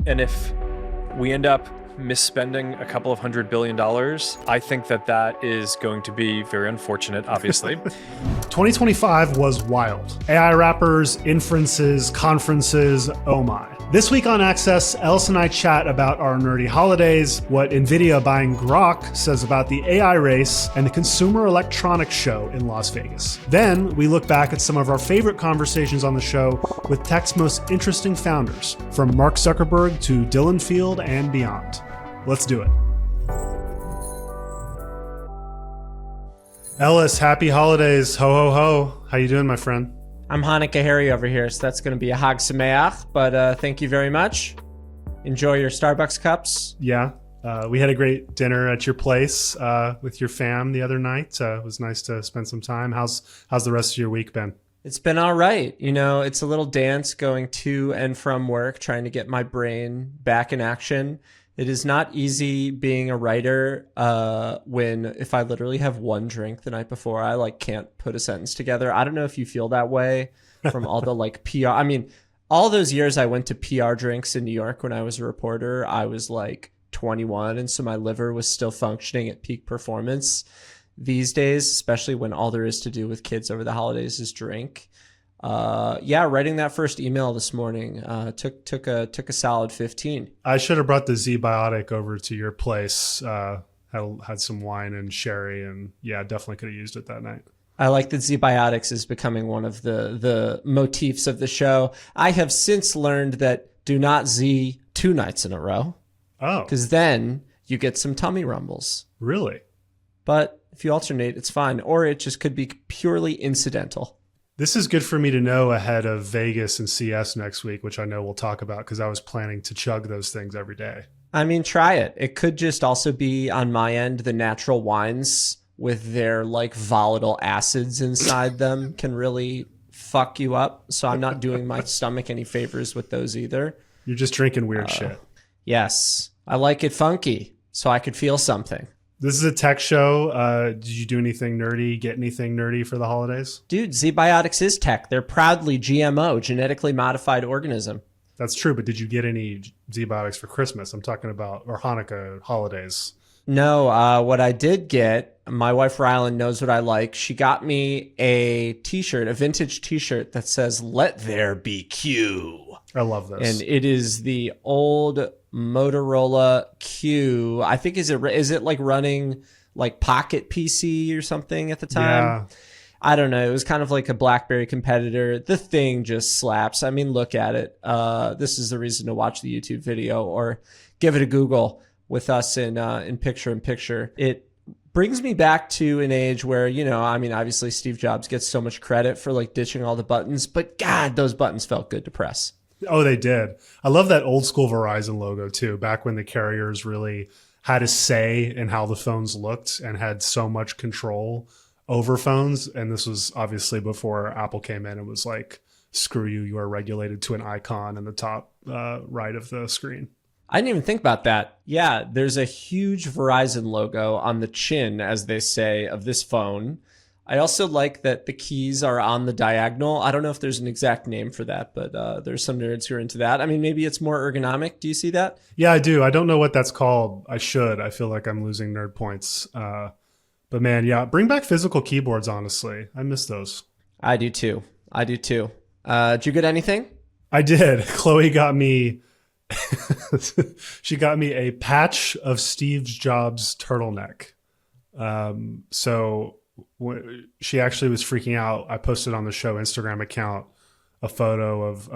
And if we end up misspending a couple of $100 billion, I think that is going to be very unfortunate, obviously. 2025 was wild. AI wrappers, inferences, conferences, oh my. This week on Access, Ellis and I chat about our nerdy holidays, what Nvidia buying Groq says about the AI race, and the Consumer Electronics Show in Las Vegas. Then we look back at some of our favorite conversations on the show with tech's most interesting founders, from Mark Zuckerberg to Dylan Field and beyond. Let's do it. Ellis, happy holidays. Ho, ho, ho. How you doing, my friend? I'm Hanukkah Harry over here, so that's going to be a Hag Sameach, but thank you very much. Enjoy your Starbucks cups. Yeah, we had a great dinner at your place with your fam the other night. It was nice to spend some time. How's the rest of your week been? It's been all right. You know, it's a little dance going to and from work, trying to get my brain back in action. It is not easy being a writer if I literally have one drink the night before, I can't put a sentence together. I don't know if you feel that way from all the PR. I mean, all those years I went to PR drinks in New York when I was a reporter, I was 21. And so my liver was still functioning at peak performance. These days, especially when all there is to do with kids over the holidays is drink. Writing that first email this morning took a solid 15. I should have brought the Z-Biotic over to your place. Had some wine and sherry, and definitely could have used it that night. I like that Z-Biotics is becoming one of the motifs of the show. I have since learned that do not Z 2 nights in a row. Oh. Because then you get some tummy rumbles. Really? But if you alternate, it's fine. Or it just could be purely incidental. This is good for me to know ahead of Vegas and CS next week, which I know we'll talk about because I was planning to chug those things every day. I mean, try it. It could just also be on my end, the natural wines with their volatile acids inside them can really fuck you up. So I'm not doing my stomach any favors with those either. You're just drinking weird shit. Yes. I like it funky so I could feel something. This is a tech show. Did you do anything nerdy, get anything nerdy for the holidays? Dude, Z-Biotics is tech. They're proudly GMO, genetically modified organism. That's true, but did you get any Z-Biotics for Christmas? I'm talking about, or Hanukkah holidays. No, what I did get, my wife Rylan knows what I like. She got me a t-shirt, a vintage t-shirt that says, "Let there be Q." I love this. And it is the old Motorola Q. I think is it running Pocket PC or something at the time? Yeah. I don't know. It was kind of like a BlackBerry competitor. The thing just slaps. I mean, look at it. This is the reason to watch the YouTube video or give it a Google with us in picture in picture. It brings me back to an age where, obviously Steve Jobs gets so much credit for ditching all the buttons, but God, those buttons felt good to press. Oh, they did. I love that old school Verizon logo too, back when the carriers really had a say in how the phones looked and had so much control over phones. And this was obviously before Apple came in and was like, screw you, you are regulated to an icon in the top right of the screen. I didn't even think about that. Yeah, there's a huge Verizon logo on the chin, as they say, of this phone. I also like that the keys are on the diagonal. I don't know if there's an exact name for that, but there's some nerds who are into that. I mean, maybe it's more ergonomic. Do you see that? Yeah, I do. I don't know what that's called. I should. I feel like I'm losing nerd points. But man, yeah, bring back physical keyboards, honestly. I miss those. I do too. Did you get anything? I did. Chloe got me... she got me a patch of Steve Jobs' turtleneck. So she actually was freaking out. I posted on the show Instagram account a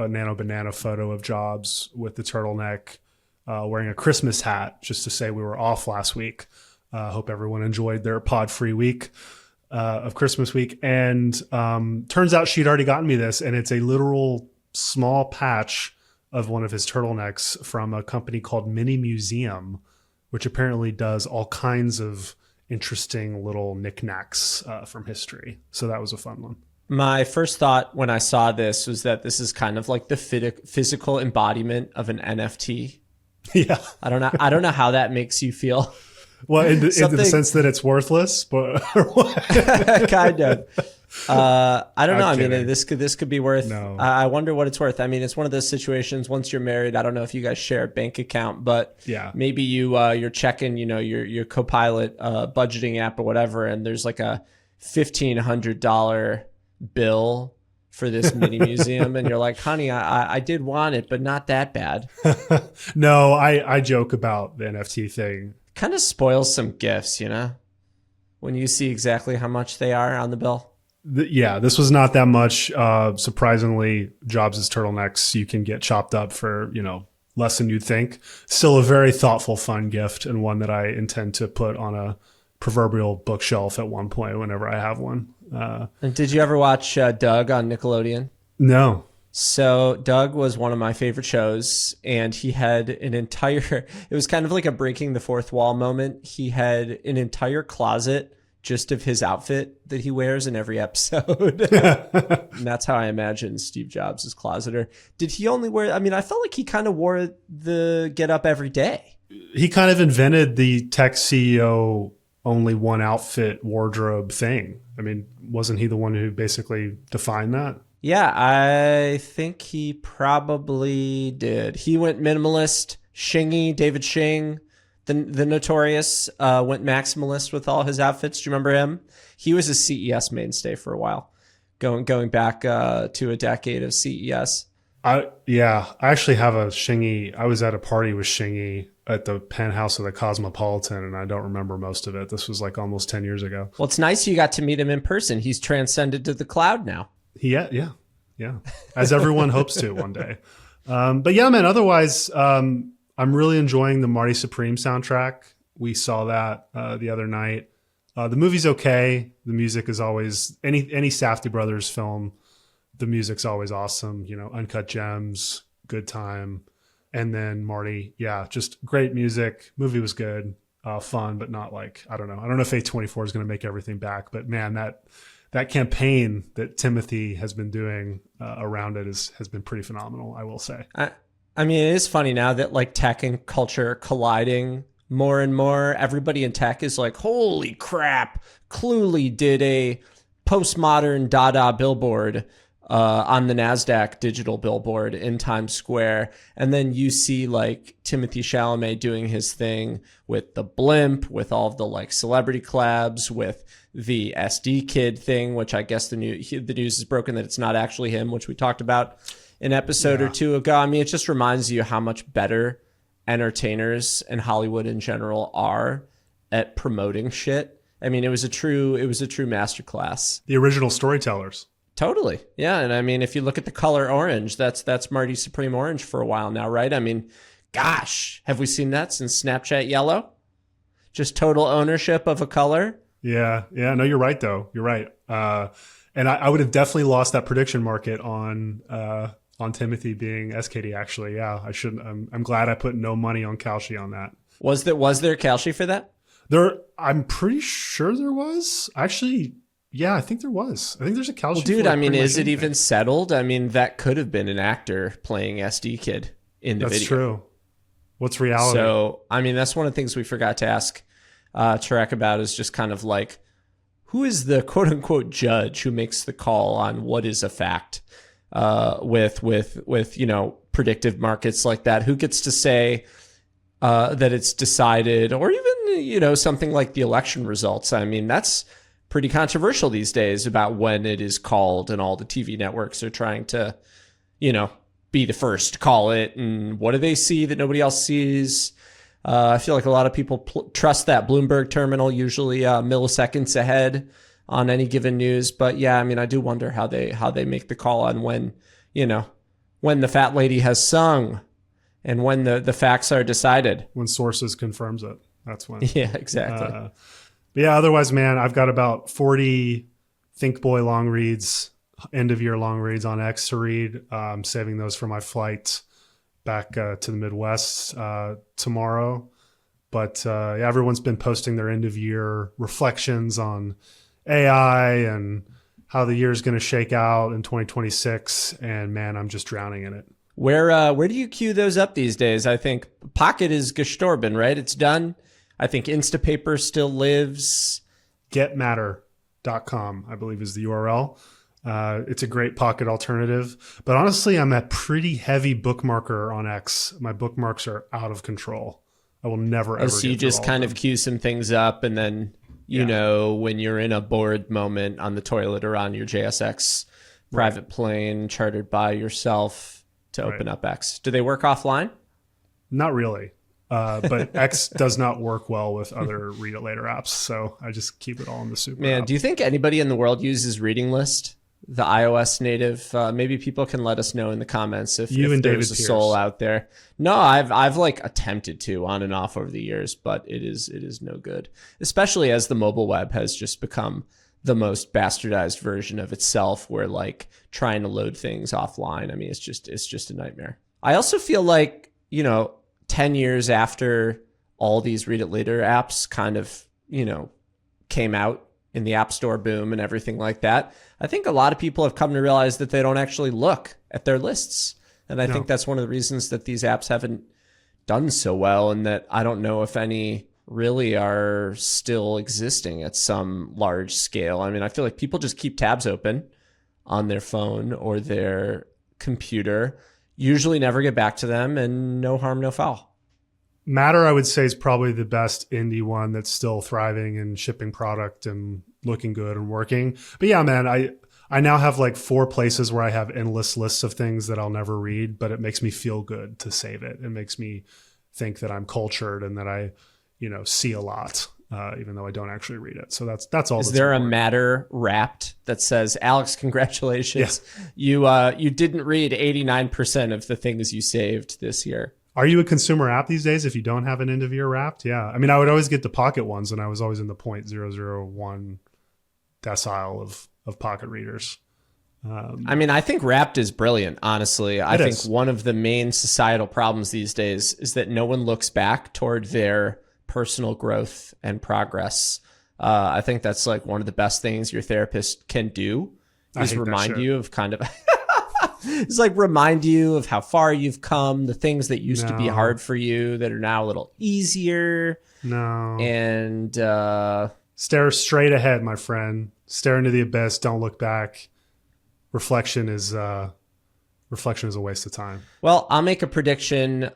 Nano Banana photo of Jobs with the turtleneck, wearing a Christmas hat, just to say we were off last week. Hope everyone enjoyed their pod-free week of Christmas week. And turns out she'd already gotten me this, and it's a literal small patch of one of his turtlenecks from a company called Mini Museum, which apparently does all kinds of interesting little knickknacks from history. So that was a fun one. My first thought when I saw this was that this is kind of like the physical embodiment of an NFT. Yeah. I don't know how that makes you feel. Well, in the sense that it's worthless, but kind of. I don't know. I kidding. mean, this could be worth. No. I wonder what it's worth. I mean, it's one of those situations. Once you're married, I don't know if you guys share a bank account, but Yeah. maybe you're checking, your Copilot budgeting app or whatever, and there's like a $1,500 bill for this mini museum, and you're like, honey, I did want it, but not that bad. No, I joke about the NFT thing. Kind of spoils some gifts, when you see exactly how much they are on the bill. Yeah, this was not that much. Surprisingly, Jobs' turtlenecks you can get chopped up for, less than you'd think. Still a very thoughtful, fun gift, and one that I intend to put on a proverbial bookshelf at one point whenever I have one. And did you ever watch Doug on Nickelodeon? No. So Doug was one of my favorite shows, and he had an entire, it was kind of like a breaking the fourth wall moment. He had an entire closet just of his outfit that he wears in every episode. And that's how I imagine Steve Jobs' closet. Or did he only wear, I felt like he kind of wore the get up every day. He kind of invented the tech CEO only one outfit wardrobe thing. Wasn't he the one who basically defined that? Yeah, I think he probably did. He went minimalist. Shingy, David Shing, the notorious, went maximalist with all his outfits. Do you remember him? He was a CES mainstay for a while, going back to a decade of CES. I actually have a Shingy. I was at a party with Shingy at the penthouse of the Cosmopolitan, and I don't remember most of it. This was like almost 10 years ago. Well, it's nice you got to meet him in person. He's transcended to the cloud now. Yeah. As everyone hopes to one day. But yeah, man, otherwise, I'm really enjoying the Marty Supreme soundtrack. We saw that the other night. The movie's okay. The music is always, any Safdie Brothers film, the music's always awesome. Uncut Gems, good time. And then Marty, just great music. Movie was good, fun, but not like, I don't know. I don't know if A24 is going to make everything back, but man, that campaign that Timothy has been doing around it has been pretty phenomenal, I will say. It is funny now that like tech and culture colliding more and more. Everybody in tech is like, holy crap, Cluely did a postmodern Dada billboard on the NASDAQ digital billboard in Times Square. And then you see like Timothée Chalamet doing his thing with the blimp, with all of the like celebrity collabs, with the SD Kid thing, which I guess the news is broken that it's not actually him, which we talked about an episode or two ago. It just reminds you how much better entertainers and Hollywood in general are at promoting shit. It was a true masterclass. The original storytellers. Totally. Yeah. And if you look at the color orange, that's Marty Supreme orange for a while now, right? Gosh, have we seen that since Snapchat yellow? Just total ownership of a color. Yeah. No, you're right though. You're right. And I would have definitely lost that prediction market on Timothy being SKD actually. Yeah, I shouldn't. I'm glad I put no money on Kalshi on that. Was there Kalshi for that? I'm pretty sure there was. Actually, yeah, I think there was. I think there's a Kalshi. Well, dude, is it even settled? That could have been an actor playing SD Kid in the video. That's true. What's reality? So, that's one of the things we forgot to ask Tarek about, is just kind of like, who is the quote unquote judge who makes the call on what is a fact with predictive markets like that? Who gets to say that it's decided, or even, something like the election results? That's pretty controversial these days about when it is called, and all the TV networks are trying to, be the first to call it. And what do they see that nobody else sees? I feel like a lot of people trust that Bloomberg terminal, usually milliseconds ahead on any given news. But yeah, I do wonder how they make the call on when the fat lady has sung and when the facts are decided. When sources confirms it, that's when. Yeah, exactly. But yeah, otherwise, man, I've got about 40 Think Boy long reads, end of year long reads on X to read. I'm saving those for my flight back to the Midwest tomorrow. But everyone's been posting their end of year reflections on AI and how the year is going to shake out in 2026. And man, I'm just drowning in it. Where do you queue those up these days? I think Pocket is gestorben, right? It's done. I think Instapaper still lives. Getmatter.io. x.com, I believe is the URL. It's a great Pocket alternative. But honestly, I'm a pretty heavy bookmarker on X. My bookmarks are out of control. I will never ever. So you just kind of queue some things up, and then you know when you're in a bored moment on the toilet or on your JSX private plane chartered by yourself to open up X. Do they work offline? Not really. But X does not work well with other read it later apps, so I just keep it all in the super app. Do you think anybody in the world uses Reading List, the iOS native? Maybe people can let us know in the comments if there's a soul out there. No, I've like attempted to on and off over the years, but it is no good, especially as the mobile web has just become the most bastardized version of itself, where like trying to load things offline, I mean, it's just a nightmare. I also feel like, 10 years after all these read it later apps kind of, came out in the App Store boom and everything like that, I think a lot of people have come to realize that they don't actually look at their lists. And I think that's one of the reasons that these apps haven't done so well, and that I don't know if any really are still existing at some large scale. I mean, I feel like people just keep tabs open on their phone or their computer, usually never get back to them, and no harm, no foul. Matter, I would say, is probably the best indie one that's still thriving and shipping product and looking good and working. But yeah, man, I now have like 4 places where I have endless lists of things that I'll never read, but it makes me feel good to save it. It makes me think that I'm cultured and that I, see a lot, even though I don't actually read it. So that's all. Is there important. A Matter Wrapped that says, Alex, congratulations. Yeah. You didn't read 89% of the things you saved this year. Are you a consumer app these days if you don't have an end of year Wrapped? Yeah. I mean, I would always get the Pocket ones, and I was always in the 0.001 decile of Pocket readers. I think Wrapped is brilliant, honestly. I think one of the main societal problems these days is that no one looks back toward their personal growth and progress. I think that's like one of the best things your therapist can do, is remind you of kind of... It's like remind you of how far you've come, the things that used to be hard for you that are now a little easier. No. And stare straight ahead, my friend. Stare into the abyss. Don't look back. Reflection is a waste of time. Well, I'll make a prediction,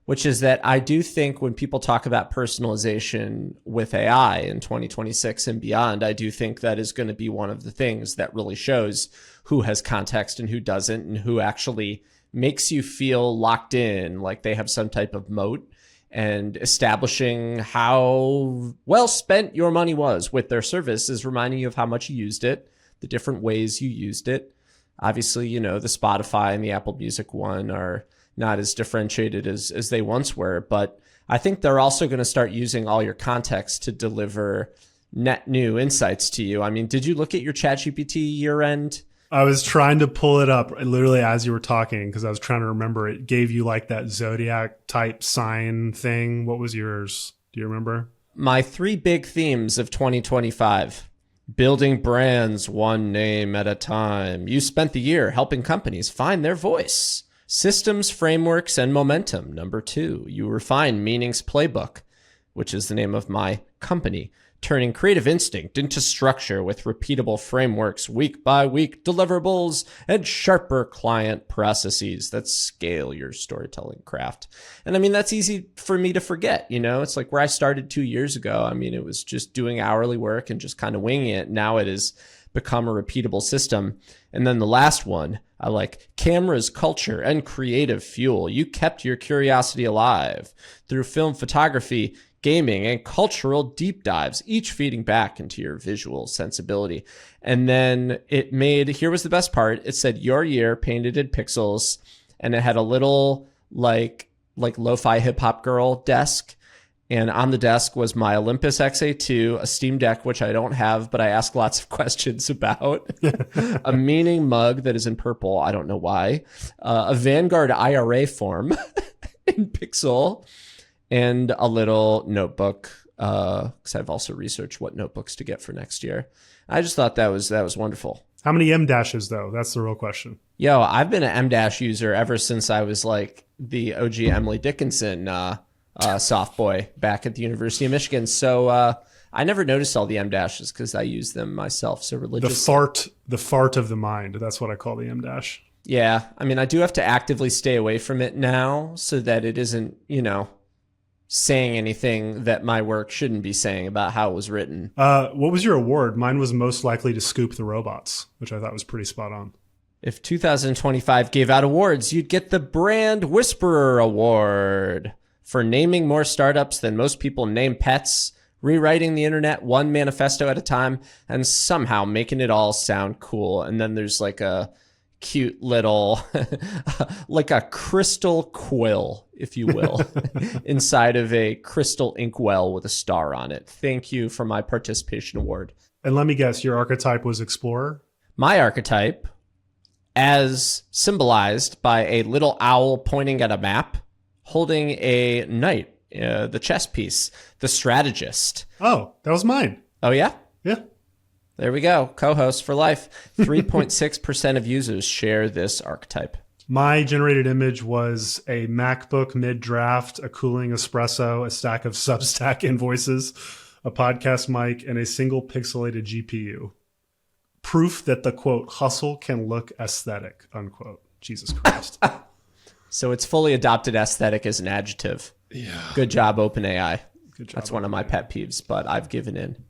which is that I do think when people talk about personalization with AI in 2026 and beyond, I do think that is going to be one of the things that really shows who has context and who doesn't, and who actually makes you feel locked in, like they have some type of moat, and establishing how well spent your money was with their service is reminding you of how much you used it, the different ways you used it. Obviously, the Spotify and the Apple Music one are not as differentiated as they once were, but I think they're also going to start using all your context to deliver net new insights to you. I mean, did you look at your ChatGPT year-end? I was trying to pull it up literally as you were talking, because I was trying to remember. It gave you like that zodiac type sign thing. What was yours? Do you remember? My 3 big themes of 2025. Building brands one name at a time. You spent the year helping companies find their voice. Systems, frameworks, and momentum. Number 2, you refine Meaning's Playbook, which is the name of my company, turning creative instinct into structure with repeatable frameworks, week by week deliverables, and sharper client processes that scale your storytelling craft. And I mean, that's easy for me to forget, it's like where I started 2 years ago. I mean, it was just doing hourly work and just kind of winging it. Now it has become a repeatable system. And then the last one, I like cameras, culture, and creative fuel. You kept your curiosity alive through film, photography, gaming, and cultural deep dives, each feeding back into your visual sensibility. And then it made, here was the best part, it said your year painted in pixels, and it had a little like lo-fi hip-hop girl desk. And on the desk was my Olympus XA2, a Steam Deck, which I don't have, but I ask lots of questions about, a Meaning mug that is in purple, I don't know why, a Vanguard IRA form in pixel, and a little notebook, because I've also researched what notebooks to get for next year. I just thought that was wonderful. How many M dashes though? That's the real question. Yo, I've been an M dash user ever since I was like the OG Emily Dickinson soft boy back at the University of Michigan. So I never noticed all the M dashes because I use them myself so religiously. The fart of the mind. That's what I call the M dash. Yeah. I mean, I do have to actively stay away from it now so that it isn't, saying anything that my work shouldn't be saying about how it was written. What was your award? Mine was most likely to scoop the robots, which I thought was pretty spot on. If 2025 gave out awards, you'd get the Brand Whisperer Award for naming more startups than most people name pets, rewriting the internet one manifesto at a time, and somehow making it all sound cool. And then there's like a cute little, like a crystal quill, if you will, inside of a crystal inkwell with a star on it. Thank you for my participation award. And let me guess, your archetype was Explorer? My archetype, as symbolized by a little owl pointing at a map, holding a knight, the chess piece, the strategist. Oh, that was mine. Oh, yeah? Yeah. There we go. Co-host for life. 3.6% of users share this archetype. My generated image was a MacBook mid-draft, a cooling espresso, a stack of Substack invoices, a podcast mic, and a single pixelated GPU. Proof that the, quote, hustle can look aesthetic, unquote. Jesus Christ. So it's fully adopted aesthetic as an adjective. Yeah. Good job, OpenAI. Good job. That's one of my pet peeves, but I've given in.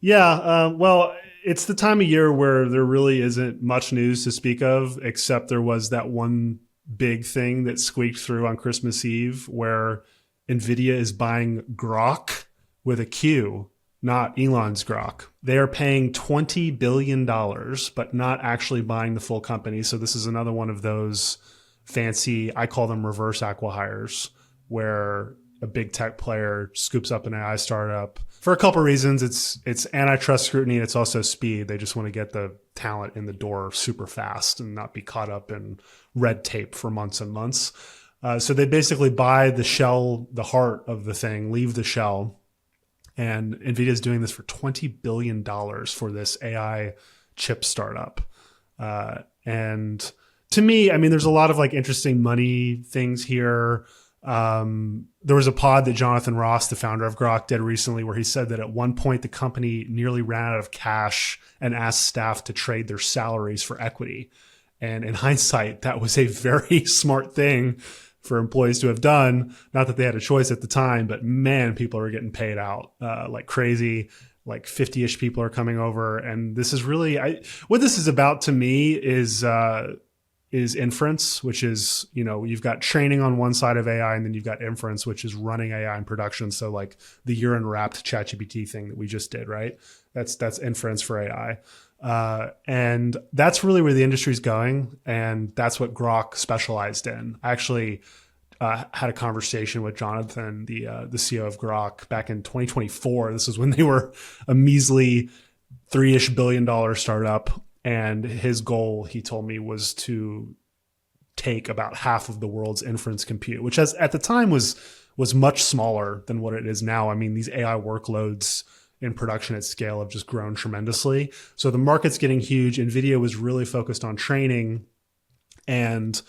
Yeah, well, it's the time of year where there really isn't much news to speak of, except there was that one big thing that squeaked through on Christmas Eve where Nvidia is buying Groq with a Q, not Elon's Groq. They are paying $20 billion, but not actually buying the full company. So this is another one of those fancy, I call them reverse acqui-hires, where a big tech player scoops up an AI startup for a couple of reasons. It's antitrust scrutiny, and it's also speed. They just want to get the talent in the door super fast and not be caught up in red tape for months and months. So they basically buy the shell, the heart of the thing, leave the shell. And Nvidia is doing this for $20 billion for this AI chip startup. And to me, I mean, there's a lot of like interesting money things here. There was a pod that Jonathan Ross, the founder of Groq, did recently where he said that at one point the company nearly ran out of cash and asked staff to trade their salaries for equity. And in hindsight, that was a very smart thing for employees to have done. Not that they had a choice at the time, but man, people are getting paid out like crazy. Like 50-ish people are coming over. And this is really, what this is about to me is inference, which is, you've got training on one side of AI, and then you've got inference, which is running AI in production. So like the urine wrapped ChatGPT thing that we just did, right? That's inference for AI. And that's really where the industry's going. And that's what Groq specialized in. I actually had a conversation with Jonathan, the CEO of Groq, back in 2024. This is when they were a measly $3-ish billion startup. And his goal, he told me, was to take about half of the world's inference compute, which at the time was much smaller than what it is now. I mean, these AI workloads in production at scale have just grown tremendously. So the market's getting huge. Nvidia was really focused on training, and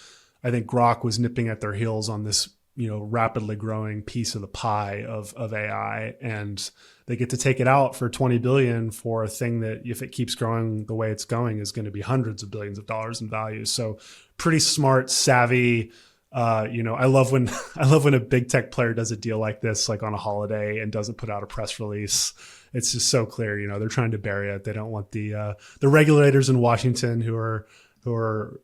I think Groq was nipping at their heels on this, rapidly growing piece of the pie of AI, and they get to take it out for $20 billion for a thing that, if it keeps growing the way it's going, is going to be hundreds of billions of dollars in value. So pretty smart, savvy. I love when a big tech player does a deal like this, like on a holiday, and doesn't put out a press release. It's just so clear, they're trying to bury it. They don't want the regulators in Washington who are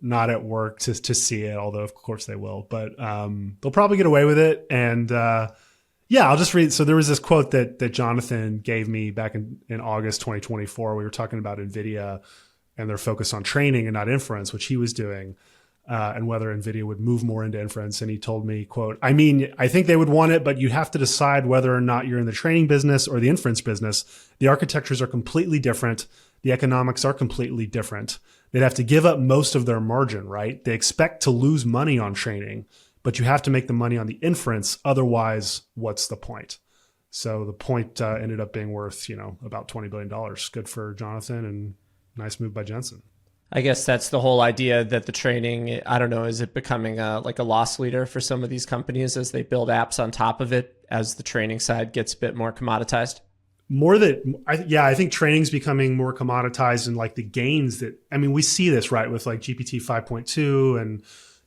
not at work to see it, although of course they will. But they'll probably get away with it. And I'll just read. So there was this quote that Jonathan gave me back in August 2024. We were talking about NVIDIA and their focus on training and not inference, which he was doing. And whether NVIDIA would move more into inference. And he told me, quote, I mean, I think they would want it, but you have to decide whether or not you're in the training business or the inference business. The architectures are completely different. The economics are completely different. They'd have to give up most of their margin, right? They expect to lose money on training, but you have to make the money on the inference. Otherwise, what's the point? So the point ended up being worth, about $20 billion. Good for Jonathan, and nice move by Jensen. I guess that's the whole idea that the training, I don't know, is it becoming like a loss leader for some of these companies as they build apps on top of it as the training side gets a bit more commoditized? I think training's becoming more commoditized, and like the gains that, I mean, we see this, right, with like GPT 5.2 and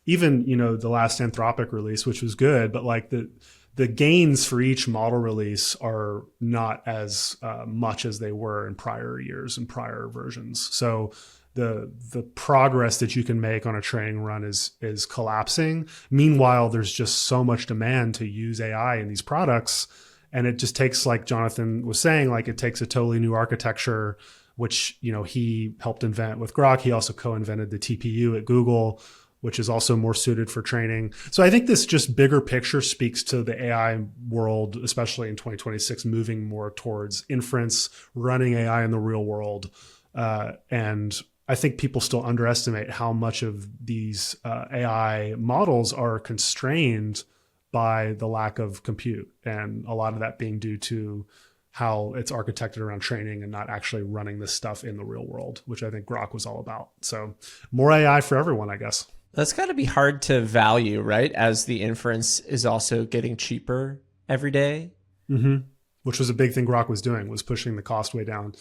even, the last Anthropic release, which was good, but like the gains for each model release are not as much as they were in prior years and prior versions. So the progress that you can make on a training run is collapsing. Meanwhile, there's just so much demand to use AI in these products. And it just takes, like Jonathan was saying, like it takes a totally new architecture, which, he helped invent with Groq. He also co-invented the TPU at Google, which is also more suited for training. So I think this just bigger picture speaks to the AI world, especially in 2026, moving more towards inference, running AI in the real world. And I think people still underestimate how much of these AI models are constrained by the lack of compute, and a lot of that being due to how it's architected around training and not actually running this stuff in the real world, which I think Groq was all about. So more AI for everyone, I guess. That's got to be hard to value, right? As the inference is also getting cheaper every day. Mm-hmm. Which was a big thing Groq was doing, was pushing the cost way down.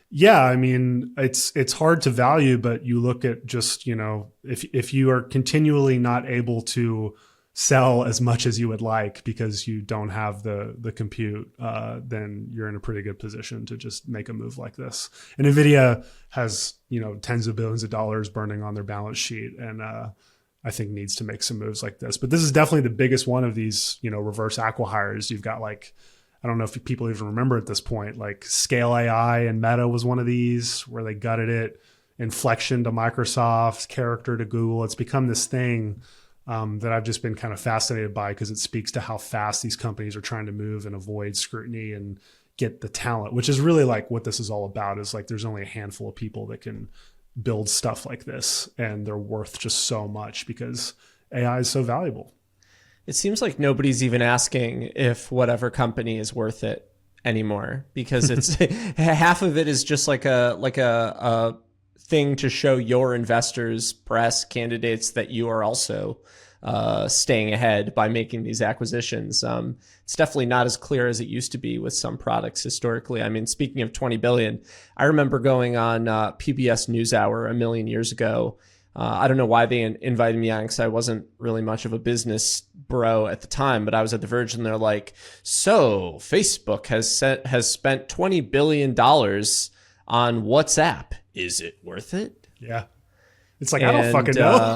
Yeah, I mean, it's hard to value, but you look at just, if you are continually not able to sell as much as you would like because you don't have the compute, then you're in a pretty good position to just make a move like this. And Nvidia has, tens of billions of dollars burning on their balance sheet, and I think needs to make some moves like this. But this is definitely the biggest one of these, reverse acqui-hires. You've got like, I don't know if people even remember at this point, like Scale AI and Meta was one of these where they gutted it, Inflection to Microsoft, Character to Google. It's become this thing that I've just been kind of fascinated by, because it speaks to how fast these companies are trying to move and avoid scrutiny and get the talent, which is really like what this is all about. Is like there's only a handful of people that can build stuff like this, and they're worth just so much because AI is so valuable. It seems like nobody's even asking if whatever company is worth it anymore, because it's half of it is just like a thing to show your investors, press, candidates that you are also staying ahead by making these acquisitions. It's definitely not as clear as it used to be with some products historically. I mean, speaking of 20 billion, I remember going on PBS NewsHour a million years ago. I don't know why they invited me on, because I wasn't really much of a business bro at the time, but I was at The Verge, and they're like, so Facebook has spent $20 billion on WhatsApp. Is it worth it? Yeah. It's like, I don't fucking know.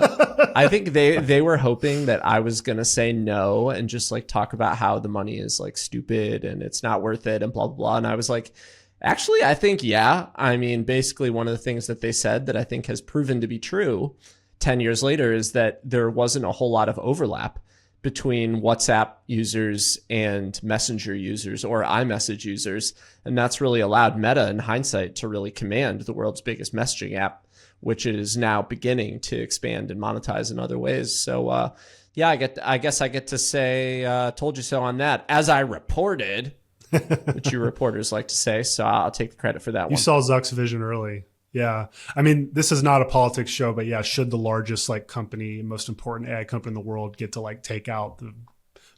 I think they were hoping that I was going to say no and just like talk about how the money is like stupid and it's not worth it and blah, blah, blah. And I was like, actually, I think, yeah. I mean, basically one of the things that they said that I think has proven to be true 10 years later is that there wasn't a whole lot of overlap between WhatsApp users and Messenger users or iMessage users. And that's really allowed Meta in hindsight to really command the world's biggest messaging app, which it is now beginning to expand and monetize in other ways. So yeah, I guess I get to say, told you so on that, as I reported, which you reporters like to say. So I'll take the credit for that one. You saw Zuck's vision early. Yeah. I mean, this is not a politics show, but yeah, should the largest like company, most important AI company in the world get to like take out the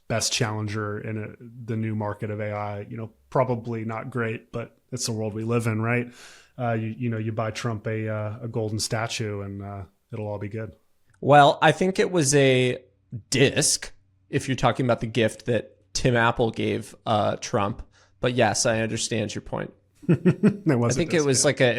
best challenger in the new market of AI? Probably not great, but it's the world we live in, right? You buy Trump a golden statue and it'll all be good. Well, I think it was a disc, if you're talking about the gift that Tim Apple gave Trump. But yes, I understand your point. I think it was like a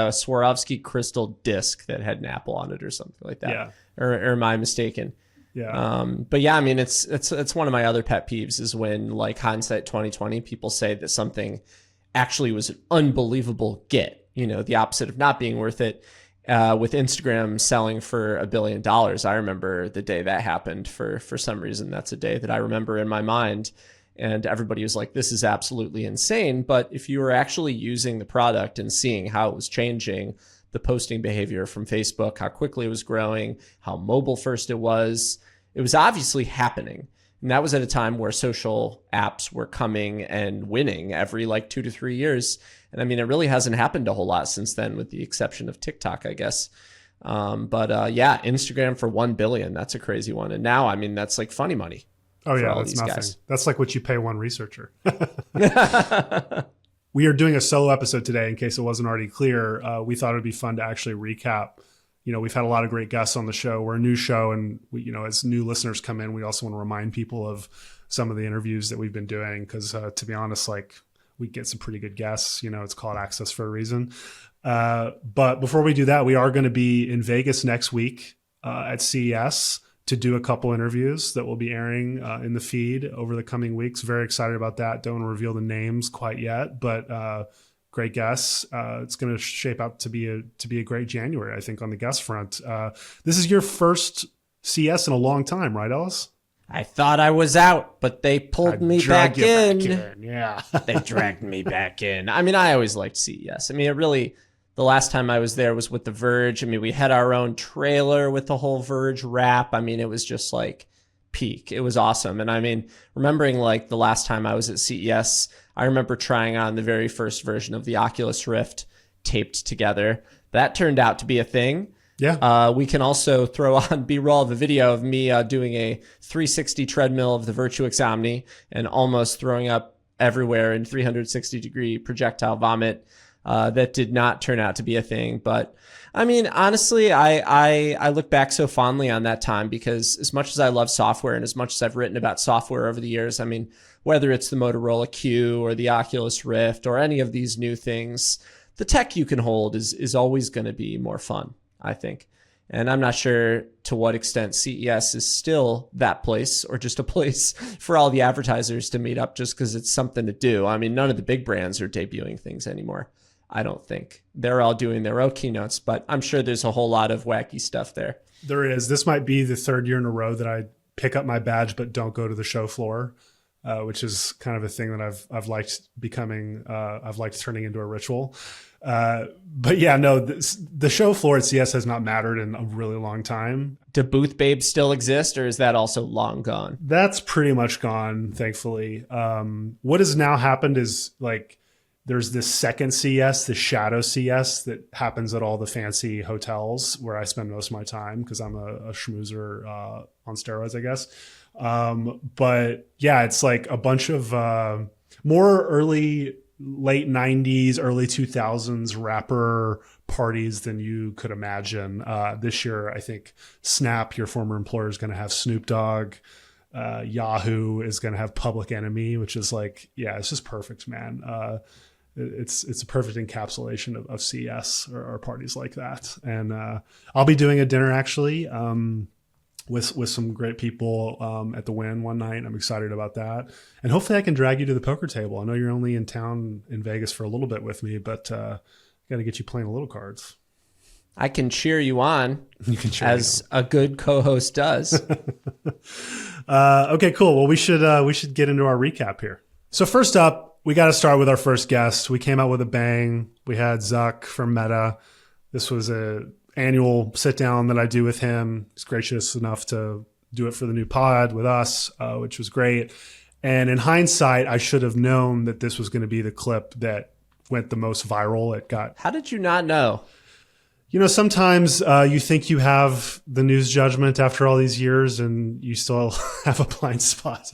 Swarovski crystal disc that had an apple on it or something like that. Yeah. Or am I mistaken? Yeah. But yeah, I mean, it's one of my other pet peeves is when, like, hindsight 2020, people say that something actually was an unbelievable get, the opposite of not being worth it. With Instagram selling for $1 billion, I remember the day that happened. For some reason, that's a day that I remember in my mind. And everybody was like, this is absolutely insane. But if you were actually using the product and seeing how it was changing, the posting behavior from Facebook, how quickly it was growing, how mobile first it was obviously happening. And that was at a time where social apps were coming and winning every like 2 to 3 years. And I mean, it really hasn't happened a whole lot since then, with the exception of TikTok, I guess. But yeah, Instagram for 1 billion, that's a crazy one. And now, I mean, that's like funny money. Oh for yeah, all that's these nothing. guys. That's like what you pay one researcher. We are doing a solo episode today, in case it wasn't already clear. We thought it'd be fun to actually recap. We've had a lot of great guests on the show. We're a new show, and as new listeners come in, we also want to remind people of some of the interviews that we've been doing, because to be honest, we get some pretty good guests. It's called Access for a reason. But before we do that, we are going to be in Vegas next week at CES to do a couple interviews that will be airing in the feed over the coming weeks. Very excited about that. Don't want to reveal the names quite yet, but great guests. It's going to shape out to be a great January, I think, on the guest front. This is your first CS in a long time, right, Ellis? I thought I was out, but they pulled me back in. Yeah. They dragged me back in. I mean, I always liked CES. I mean, the last time I was there was with The Verge. I mean, we had our own trailer with the whole Verge wrap. I mean, it was just like peak. It was awesome. And I mean, remembering the last time I was at CES, I remember trying on the very first version of the Oculus Rift taped together. That turned out to be a thing. Yeah. We can also throw on B-roll of a video of me doing a 360 treadmill of the Virtuix Omni and almost throwing up everywhere in 360-degree projectile vomit. That did not turn out to be a thing. But I mean, honestly, I look back so fondly on that time, because as much as I love software and as much as I've written about software over the years, I mean, whether it's the Motorola Q or the Oculus Rift or any of these new things, the tech you can hold is always going to be more fun, I think. And I'm not sure to what extent CES is still that place or just a place for all the advertisers to meet up just because it's something to do. I mean, none of the big brands are debuting things anymore. I don't think. They're all doing their own keynotes, but I'm sure there's a whole lot of wacky stuff there. There is. This might be the third year in a row that I pick up my badge but don't go to the show floor, which is kind of a thing that I've liked becoming. I've liked turning into a ritual. But yeah, no, the show floor at CS has not mattered in a really long time. Do booth babes still exist, or is that also long gone? That's pretty much gone, thankfully. What has now happened is there's this second CS, the shadow CS, that happens at all the fancy hotels where I spend most of my time because I'm a schmoozer on steroids, I guess. But yeah, it's like a bunch of more late 90s, early 2000s rapper parties than you could imagine. This year, I think Snap, your former employer, is going to have Snoop Dogg. Yahoo is going to have Public Enemy, which is it's just perfect, man. It's a perfect encapsulation of CES or parties like that. And I'll be doing a dinner actually with some great people at the Wynn one night. I'm excited about that. And hopefully I can drag you to the poker table. I know you're only in town in Vegas for a little bit with me, but got to get you playing a little cards. I can cheer you on, you can cheer as a good co-host does. Okay, cool. Well, we should get into our recap here. So first up, we got to start with our first guest. We came out with a bang. We had Zuck from Meta. This was a annual sit down that I do with him. He's gracious enough to do it for the new pod with us, which was great. And in hindsight, I should have known that this was going to be the clip that went the most viral. How did you not know? Sometimes you think you have the news judgment after all these years and you still have a blind spot.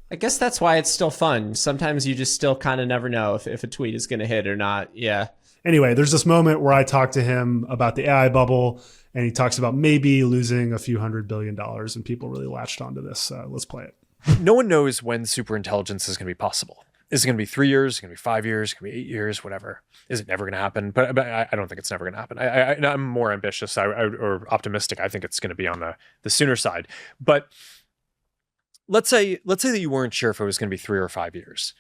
I guess that's why it's still fun. Sometimes you just still kind of never know if a tweet is going to hit or not. Yeah. Anyway, there's this moment where I talk to him about the AI bubble, and he talks about maybe losing a few $100 billion, and people really latched onto this. Let's play it. No one knows when superintelligence is going to be possible. Is it going to be 3 years? Is it going to be 5 years? Is it going to be 8 years? Whatever. Is it never going to happen? But I don't think it's never going to happen. I'm more ambitious or optimistic. I think it's going to be on the sooner side. But let's say that you weren't sure if it was going to be 3 or 5 years.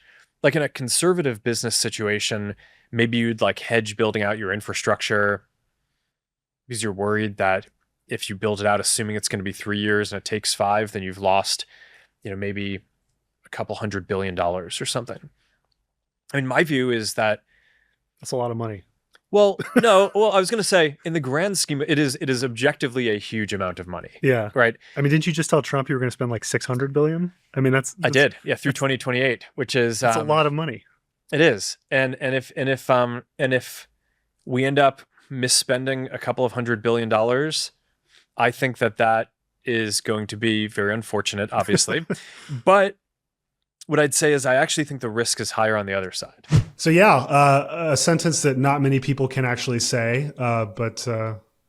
Like in a conservative business situation, maybe you'd hedge building out your infrastructure because you're worried that if you build it out, assuming it's going to be 3 years and it takes 5, then you've lost, maybe a couple $100 billion or something. I mean, my view is that that's a lot of money. Well, no. Well, I was going to say, in the grand scheme, it is objectively a huge amount of money. Yeah. Right. I mean, didn't you just tell Trump you were going to spend $600 billion? I mean, that's I did. Yeah, through 2028, which is that's a lot of money. It is, and if we end up misspending a couple of $100 billion, I think that is going to be very unfortunate, obviously. But what I'd say is I actually think the risk is higher on the other side. So yeah, a sentence that not many people can actually say. But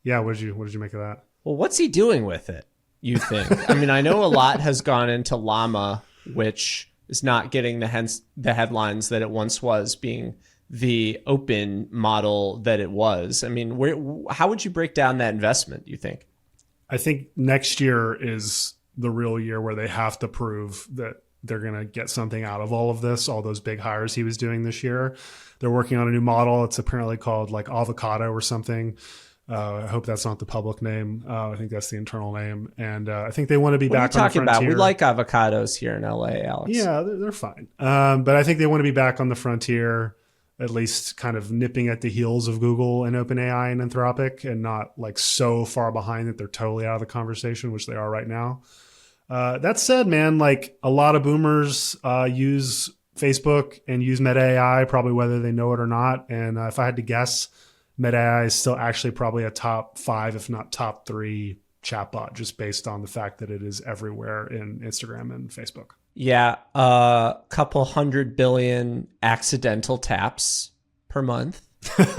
yeah, what did you make of that? Well, what's he doing with it, you think? I mean, I know a lot has gone into Llama, which is not getting the headlines that it once was, being the open model that it was. I mean, how would you break down that investment, you think? I think next year is the real year where they have to prove that they're going to get something out of all of this, all those big hires he was doing this year. They're working on a new model. It's apparently called like Avocado or something. I hope that's not the public name. I think that's the internal name. And I think they want to be back on the frontier. What are you talking about? We like avocados here in LA, Alex. Yeah, they're fine. But I think they want to be back on the frontier, at least kind of nipping at the heels of Google and OpenAI and Anthropic, and not like so far behind that they're totally out of the conversation, which they are right now. That said, man, like a lot of boomers use Facebook and use Meta AI, probably whether they know it or not. And if I had to guess, Meta AI is still actually probably a top 5, if not top 3 chatbot, just based on the fact that it is everywhere in Instagram and Facebook. Yeah, a couple 100 billion accidental taps per month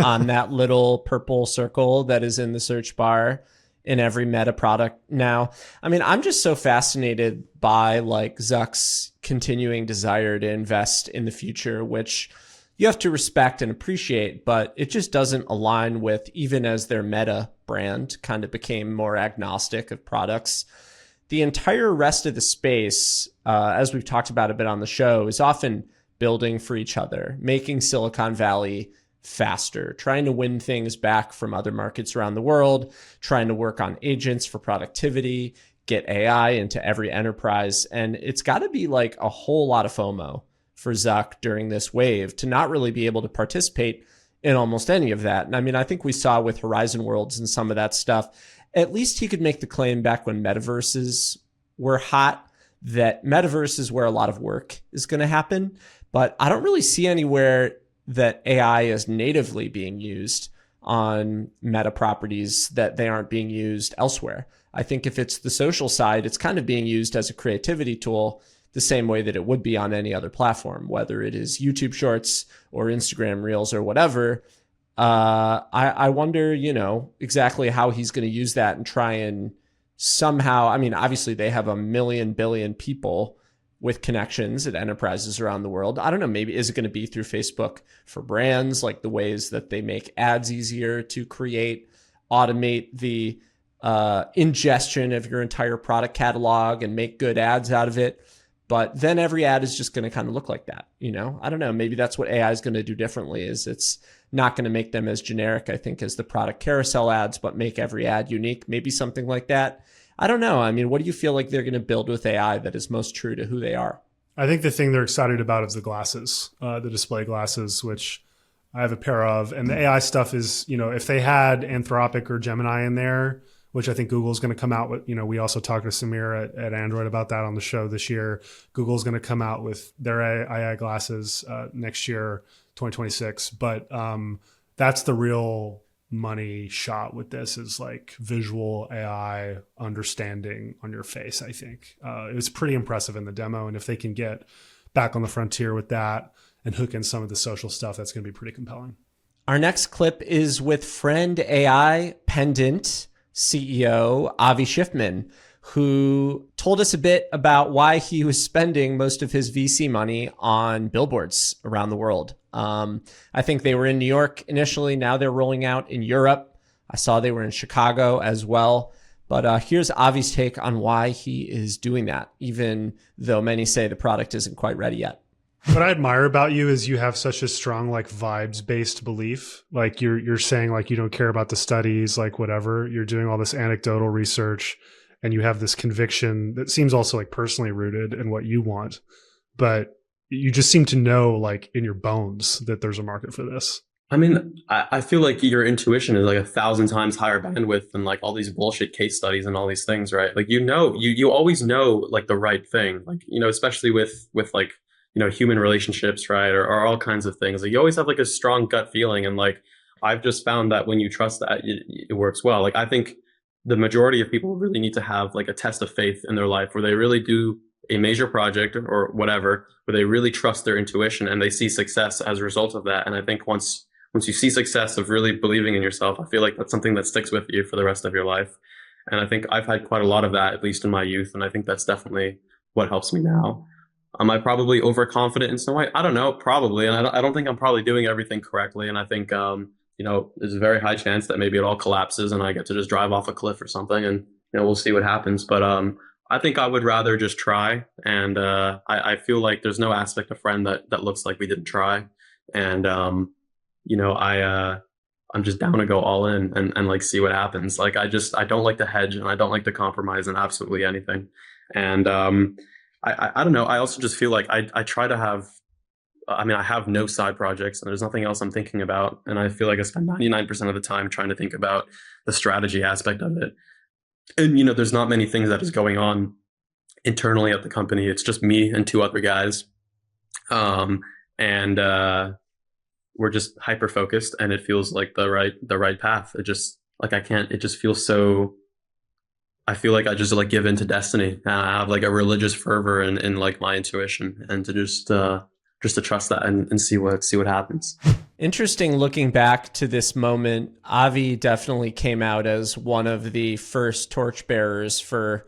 on that little purple circle that is in the search bar in every Meta product now. I mean, I'm just so fascinated by like Zuck's continuing desire to invest in the future, which you have to respect and appreciate, but it just doesn't align with, even as their Meta brand kind of became more agnostic of products, the entire rest of the space, as we've talked about a bit on the show, is often building for each other, making Silicon Valley faster, trying to win things back from other markets around the world, trying to work on agents for productivity, get AI into every enterprise. And it's got to be like a whole lot of FOMO for Zuck during this wave to not really be able to participate in almost any of that. And I mean, I think we saw with Horizon Worlds and some of that stuff, at least he could make the claim back when metaverses were hot that metaverse is where a lot of work is going to happen. But I don't really see anywhere that AI is natively being used on Meta properties that they aren't being used elsewhere. I think if it's the social side, it's kind of being used as a creativity tool the same way that it would be on any other platform, whether it is YouTube Shorts or Instagram Reels or whatever. I wonder, exactly how he's going to use that and try and somehow, I mean, obviously they have 1 million billion people with connections at enterprises around the world. I don't know, maybe is it going to be through Facebook for brands, like the ways that they make ads easier to create, automate the ingestion of your entire product catalog and make good ads out of it. But then every ad is just going to kind of look like that. I don't know. Maybe that's what AI is going to do differently, is it's not going to make them as generic, I think, as the product carousel ads, but make every ad unique. Maybe something like that. I don't know. I mean, what do you feel like they're going to build with AI that is most true to who they are? I think the thing they're excited about is the glasses, the display glasses, which I have a pair of. And the AI stuff is, if they had Anthropic or Gemini in there, which I think Google's going to come out with, we also talked to Samir at Android about that on the show this year. Google's going to come out with their AI glasses next year, 2026. But that's the real money shot with this, is like visual AI understanding on your face, I think. It was pretty impressive in the demo. And if they can get back on the frontier with that and hook in some of the social stuff, that's going to be pretty compelling. Our next clip is with Friend AI Pendant CEO Avi Schiffmann, who told us a bit about why he was spending most of his VC money on billboards around the world. I think they were in New York initially. Now they're rolling out in Europe. I saw they were in Chicago as well. But here's Avi's take on why he is doing that, even though many say the product isn't quite ready yet. What I admire about you is you have such a strong like vibes based belief. Like you're saying like you don't care about the studies, like whatever. You're doing all this anecdotal research and you have this conviction that seems also like personally rooted in what you want. But you just seem to know like in your bones that there's a market for this. I mean, I feel like your intuition is like 1,000 times higher bandwidth than like all these bullshit case studies and all these things, right? Like, you always know like the right thing, like, especially with like, human relationships, right? Or all kinds of things. Like you always have like a strong gut feeling. And like, I've just found that when you trust that, it works well. Like, I think the majority of people really need to have like a test of faith in their life where they really do a major project or whatever, where they really trust their intuition and they see success as a result of that. And I think once you see success of really believing in yourself, I feel like that's something that sticks with you for the rest of your life. And I think I've had quite a lot of that, at least in my youth. And I think that's definitely what helps me now. Am I probably overconfident in some way? I don't know, probably. And I don't think I'm probably doing everything correctly. And I think, there's a very high chance that maybe it all collapses and I get to just drive off a cliff or something. And, we'll see what happens. But I think I would rather just try. And I feel like there's no aspect of friend that looks like we didn't try. And, I'm just down to go all in and like see what happens. Like I don't like to hedge and I don't like to compromise in absolutely anything. And I don't know. I also just feel like I try to have, I have no side projects and there's nothing else I'm thinking about. And I feel like I spend 99% of the time trying to think about the strategy aspect of it. And, there's not many things that is going on internally at the company. It's just me and two other guys. We're just hyper focused and it feels like the right path. It just like it just feels so, I feel like I just like give into destiny. And I have like a religious fervor in like my intuition and to just to trust that and see what happens. Interesting looking back to this moment. Avi definitely came out as one of the first torchbearers for,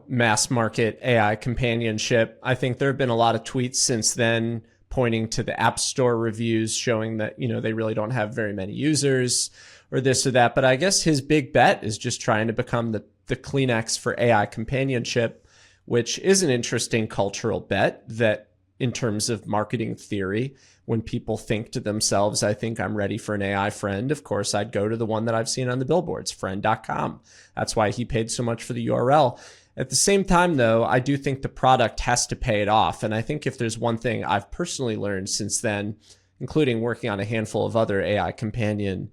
mass market AI companionship. I think there have been a lot of tweets since then pointing to the App Store reviews showing that, they really don't have very many users or this or that. But I guess his big bet is just trying to become the Kleenex for AI companionship, which is an interesting cultural bet that in terms of marketing theory, when people think to themselves, I think I'm ready for an AI friend, of course, I'd go to the one that I've seen on the billboards, friend.com. That's why he paid so much for the URL. At the same time, though, I do think the product has to pay it off. And I think if there's one thing I've personally learned since then, including working on a handful of other AI companion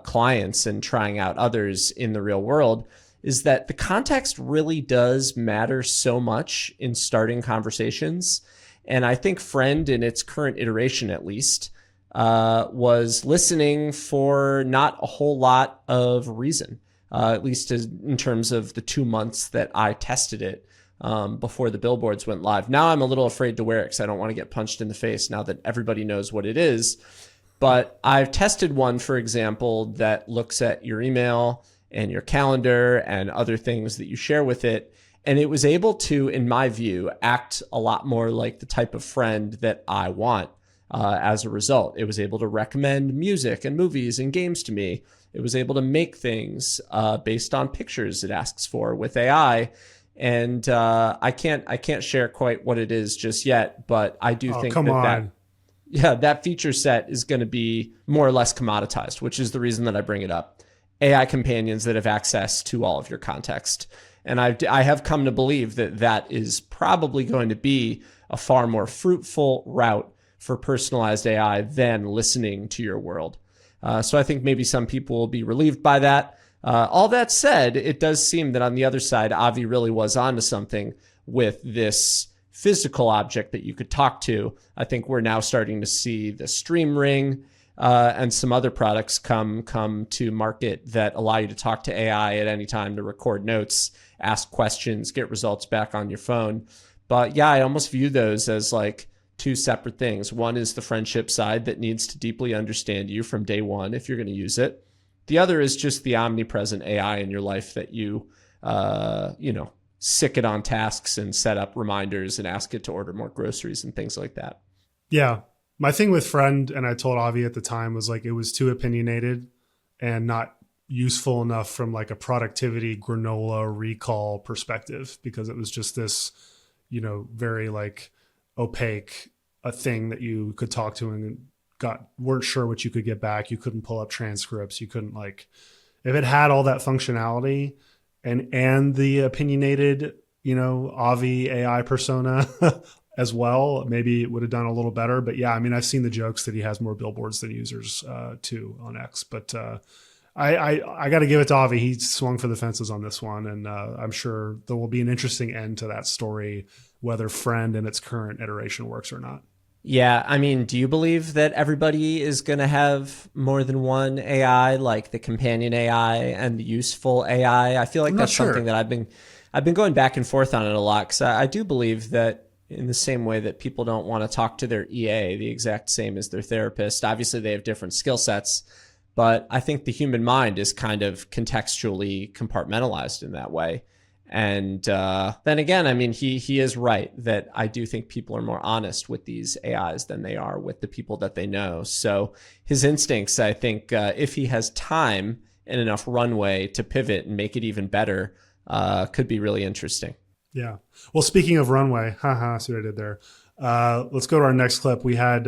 clients and trying out others in the real world, is that the context really does matter so much in starting conversations. And I think Friend, in its current iteration at least, was listening for not a whole lot of reason. At least in terms of the 2 months that I tested it before the billboards went live. Now I'm a little afraid to wear it because I don't want to get punched in the face now that everybody knows what it is. But I've tested one, for example, that looks at your email and your calendar and other things that you share with it. And it was able to, in my view, act a lot more like the type of friend that I want as a result. It was able to recommend music and movies and games to me. It was able to make things based on pictures it asks for with AI. And I can't share quite what it is just yet, but I do think that feature set is going to be more or less commoditized, which is the reason that I bring it up. AI companions that have access to all of your context. And I have come to believe that is probably going to be a far more fruitful route for personalized AI than listening to your world. So I think maybe some people will be relieved by that. All that said, it does seem that on the other side, Avi really was onto something with this physical object that you could talk to. I think we're now starting to see the Stream Ring and some other products come to market that allow you to talk to AI at any time to record notes, ask questions, get results back on your phone. But yeah, I almost view those as like two separate things. One is the friendship side that needs to deeply understand you from day one if you're going to use it. The other is just the omnipresent AI in your life that you, sick it on tasks and set up reminders and ask it to order more groceries and things like that. Yeah. My thing with Friend, and I told Avi at the time, was like it was too opinionated and not useful enough from like a productivity granola recall perspective, because it was just this, very like opaque a thing that you could talk to and weren't sure what you could get back. You couldn't pull up transcripts. You couldn't if it had all that functionality and the opinionated, Avi AI persona as well, maybe it would have done a little better. But yeah, I've seen the jokes that he has more billboards than users too on X. But I got to give it to Avi. He swung for the fences on this one, and I'm sure there will be an interesting end to that story, whether Friend in its current iteration works or not. Yeah, I mean, do you believe that everybody is going to have more than one AI, like the companion AI and the useful AI? I feel like I'm not that's sure. something that I've been going back and forth on it a lot, because I do believe that in the same way that people don't want to talk to their EA the exact same as their therapist. Obviously, they have different skill sets, but I think the human mind is kind of contextually compartmentalized in that way. And then again, I mean, he is right that I do think people are more honest with these AIs than they are with the people that they know. So his instincts, I think, if he has time and enough runway to pivot and make it even better, could be really interesting. Yeah. Well, speaking of runway, see what I did there. Let's go to our next clip. We had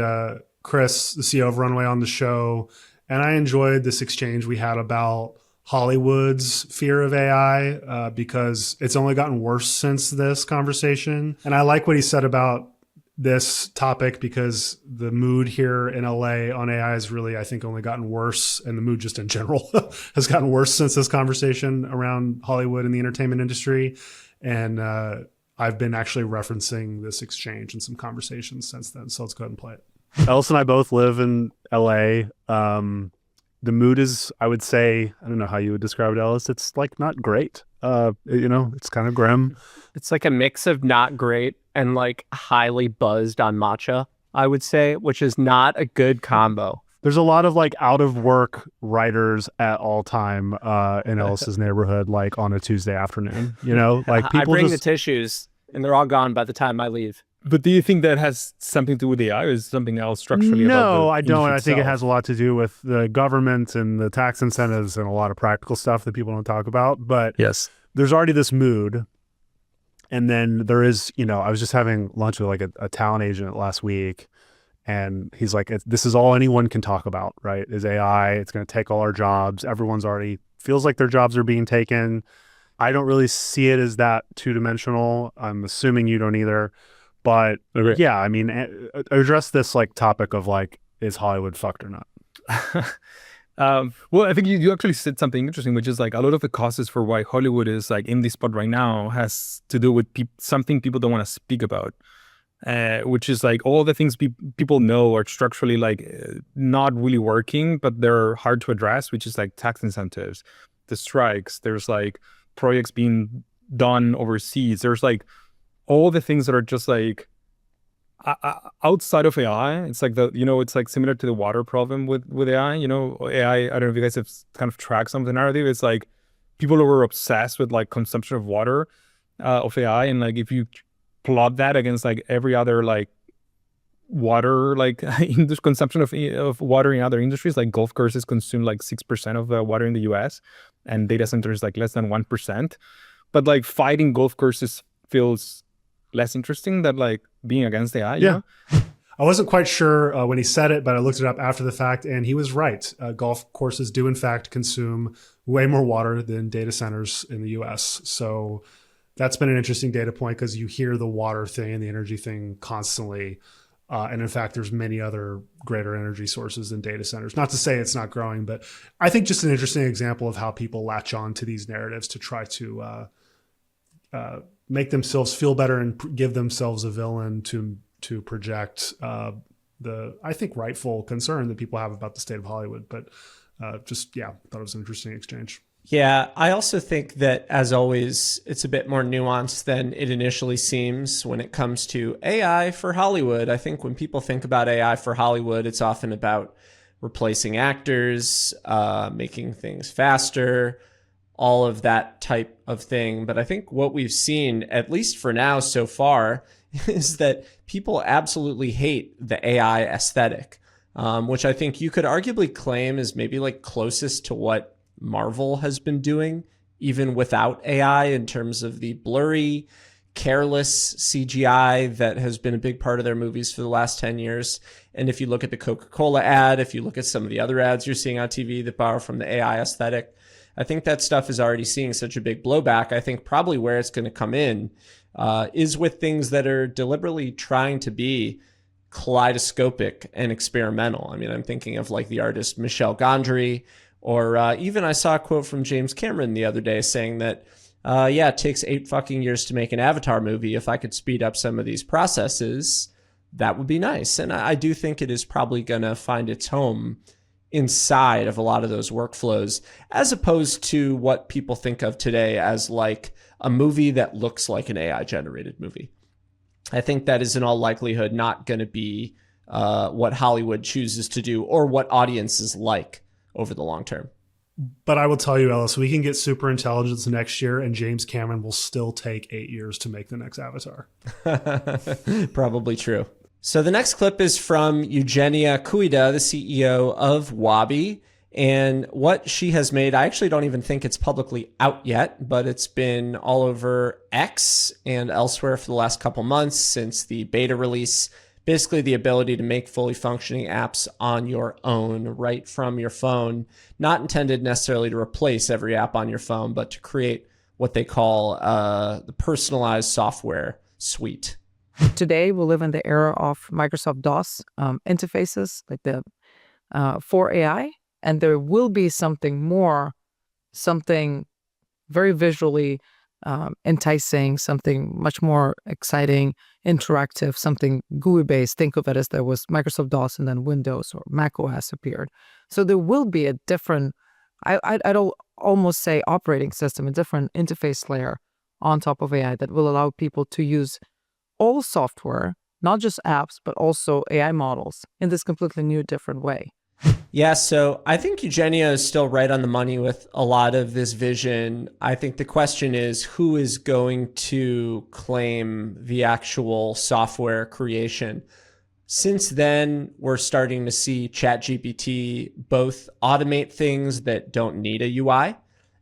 Chris, the CEO of Runway, on the show, and I enjoyed this exchange we had about Hollywood's fear of AI because it's only gotten worse since this conversation. And I like what he said about this topic because the mood here in LA on AI has really, I think, only gotten worse. And the mood just in general has gotten worse since this conversation around Hollywood and the entertainment industry. And I've been actually referencing this exchange in some conversations since then. So let's go ahead and play it. Ellis and I both live in LA. The mood is, I would say, I don't know how you would describe it, Ellis. It's like not great. It's kind of grim. It's like a mix of not great and like highly buzzed on matcha, I would say, which is not a good combo. There's a lot of like out of work writers at all time in Ellis's neighborhood, like on a Tuesday afternoon, like people I bring just... the tissues and they're all gone by the time I leave. But do you think that has something to do with AI, or is something else structurally? No, I about don't. I I think it has a lot to do with the government and the tax incentives and a lot of practical stuff that people don't talk about. But Yes. there's already this mood. And then there is, I was just having lunch with like a talent agent last week. And he's like, this is all anyone can talk about, right? Is AI. It's going to take all our jobs. Everyone's already feels like their jobs are being taken. I don't really see it as that two-dimensional. I'm assuming you don't either. But yeah, I mean, address this like topic of like, is Hollywood fucked or not? Well, I think you actually said something interesting, which is like a lot of the causes for why Hollywood is like in this spot right now has to do with something people don't want to speak about, which is like all the things people know are structurally like not really working, but they're hard to address, which is like tax incentives, the strikes, there's like projects being done overseas, there's like all the things that are just like outside of AI. It's like it's like similar to the water problem with AI. AI, I don't know if you guys have kind of tracked some of the narrative. It's like people were obsessed with like consumption of water of AI, and like if you plot that against like every other like water like consumption of water in other industries, like golf courses consume like 6% of the water in the US, and data centers like less than 1%. But like fighting golf courses feels less interesting than like being against AI. You know? I wasn't quite sure when he said it, but I looked it up after the fact, and he was right. Golf courses do in fact consume way more water than data centers in the US. So that's been an interesting data point because you hear the water thing and the energy thing constantly. And in fact, there's many other greater energy sources than data centers. Not to say it's not growing, but I think just an interesting example of how people latch on to these narratives to try to make themselves feel better and give themselves a villain to project the, I think, rightful concern that people have about the state of Hollywood. But thought it was an interesting exchange. Yeah, I also think that, as always, it's a bit more nuanced than it initially seems when it comes to AI for Hollywood. I think when people think about AI for Hollywood, it's often about replacing actors, making things faster, all of that type of thing. But I think what we've seen, at least for now so far, is that people absolutely hate the AI aesthetic, which I think you could arguably claim is maybe like closest to what Marvel has been doing, even without AI, in terms of the blurry, careless CGI that has been a big part of their movies for the last 10 years. And if you look at the Coca-Cola ad, if you look at some of the other ads you're seeing on TV that borrow from the AI aesthetic, I think that stuff is already seeing such a big blowback. I think probably where it's going to come in is with things that are deliberately trying to be kaleidoscopic and experimental. I mean, I'm thinking of like the artist Michel Gondry, or even I saw a quote from James Cameron the other day saying that, it takes 8 fucking years to make an Avatar movie. If I could speed up some of these processes, that would be nice. And I do think it is probably going to find its home inside of a lot of those workflows, as opposed to what people think of today as like a movie that looks like an AI generated movie. I think that is in all likelihood not going to be what Hollywood chooses to do or what audiences like over the long term. But I will tell you, Ellis, we can get super intelligence next year and James Cameron will still take 8 years to make the next Avatar. Probably true. So the next clip is from Eugenia Kuyda, the CEO of Wabi. And what she has made, I actually don't even think it's publicly out yet, but it's been all over X and elsewhere for the last couple months since the beta release. Basically the ability to make fully functioning apps on your own, right from your phone, not intended necessarily to replace every app on your phone, but to create what they call the personalized software suite. Today, we live in the era of Microsoft DOS interfaces, like the for AI, and there will be something more, something very visually enticing, something much more exciting, interactive, something GUI-based. Think of it as there was Microsoft DOS and then Windows or Mac OS appeared. So there will be a different, I'd almost say operating system, a different interface layer on top of AI that will allow people to use all software, not just apps, but also AI models in this completely new, different way. Yeah, so I think Eugenia is still right on the money with a lot of this vision. I think the question is who is going to claim the actual software creation? Since then, we're starting to see ChatGPT both automate things that don't need a UI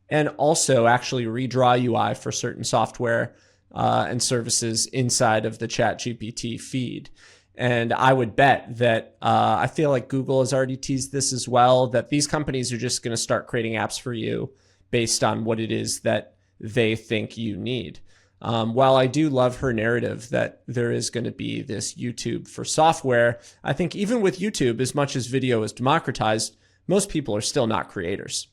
and also actually redraw UI for certain software and services inside of the ChatGPT feed. And I would bet that I feel like Google has already teased this as well, that these companies are just going to start creating apps for you based on what it is that they think you need. While I do love her narrative that there is going to be this YouTube for software, I think even with YouTube, as much as video is democratized, most people are still not creators.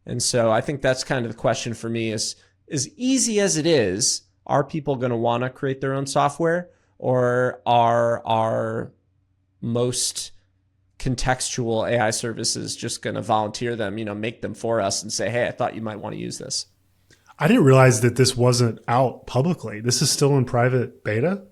And so I think that's kind of the question for me is, as easy as it is, are people going to want to create their own software, or are our most contextual AI services just going to volunteer them, make them for us and say, hey, I thought you might want to use this? I didn't realize that this wasn't out publicly. This is still in private beta?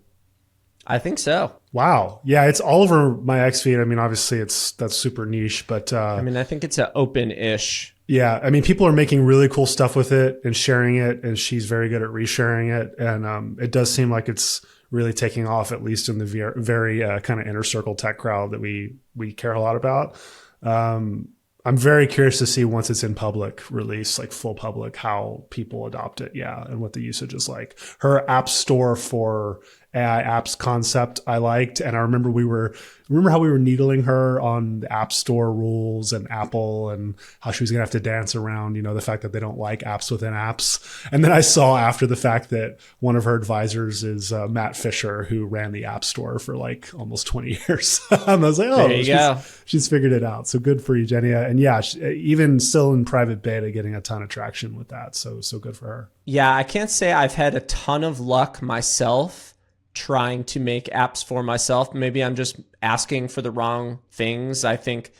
I think so. Wow. Yeah, it's all over my X feed. I mean, obviously that's super niche, but I think it's an open-ish. Yeah, I mean, people are making really cool stuff with it and sharing it, and she's very good at resharing it. And it does seem like it's really taking off, at least in the very kind of inner circle tech crowd that we care a lot about. I'm very curious to see once it's in public release, like full public, how people adopt it. Yeah, and what the usage is like. Her app store for AI apps concept I liked, and I remember how we were needling her on the app store rules and Apple and how she was gonna have to dance around, the fact that they don't like apps within apps. And then I saw after the fact that one of her advisors is Matt Fisher, who ran the app store for like almost 20 years. And I was like, oh, she's figured it out. So good for Eugenia. And yeah, even still in private beta, getting a ton of traction with that. So good for her. Yeah, I can't say I've had a ton of luck myself trying to make apps for myself. Maybe I'm just asking for the wrong things. I think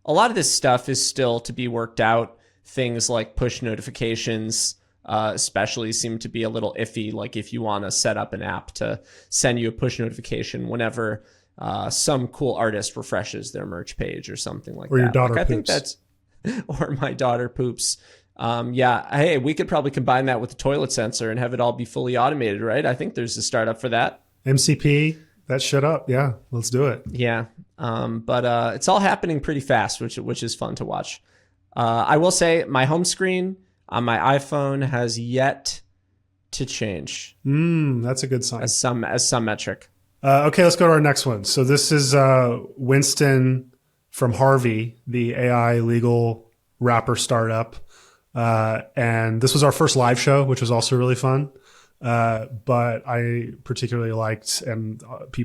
a lot of this stuff is still to be worked out. Things like push notifications especially seem to be a little iffy. Like if you want to set up an app to send you a push notification whenever some cool artist refreshes their merch page or something like that. Or your daughter poops. I think that's, or my daughter poops. Hey, we could probably combine that with the toilet sensor and have it all be fully automated, right? I think there's a startup for that. MCP, that shit up. Yeah, let's do it. Yeah. But it's all happening pretty fast, which is fun to watch. I will say my home screen on my iPhone has yet to change. That's a good sign. As some metric. Okay, let's go to our next one. So this is Winston from Harvey, the AI legal wrapper startup. And this was our first live show, which was also really fun. But I particularly liked, and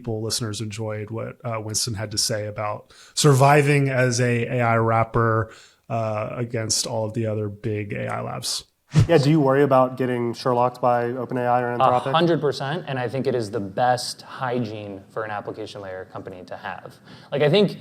listeners enjoyed what Winston had to say about surviving as a AI wrapper against all of the other big AI labs. Yeah, do you worry about getting Sherlocked by OpenAI or Anthropic? 100%, and I think it is the best hygiene for an application layer company to have. Like, I think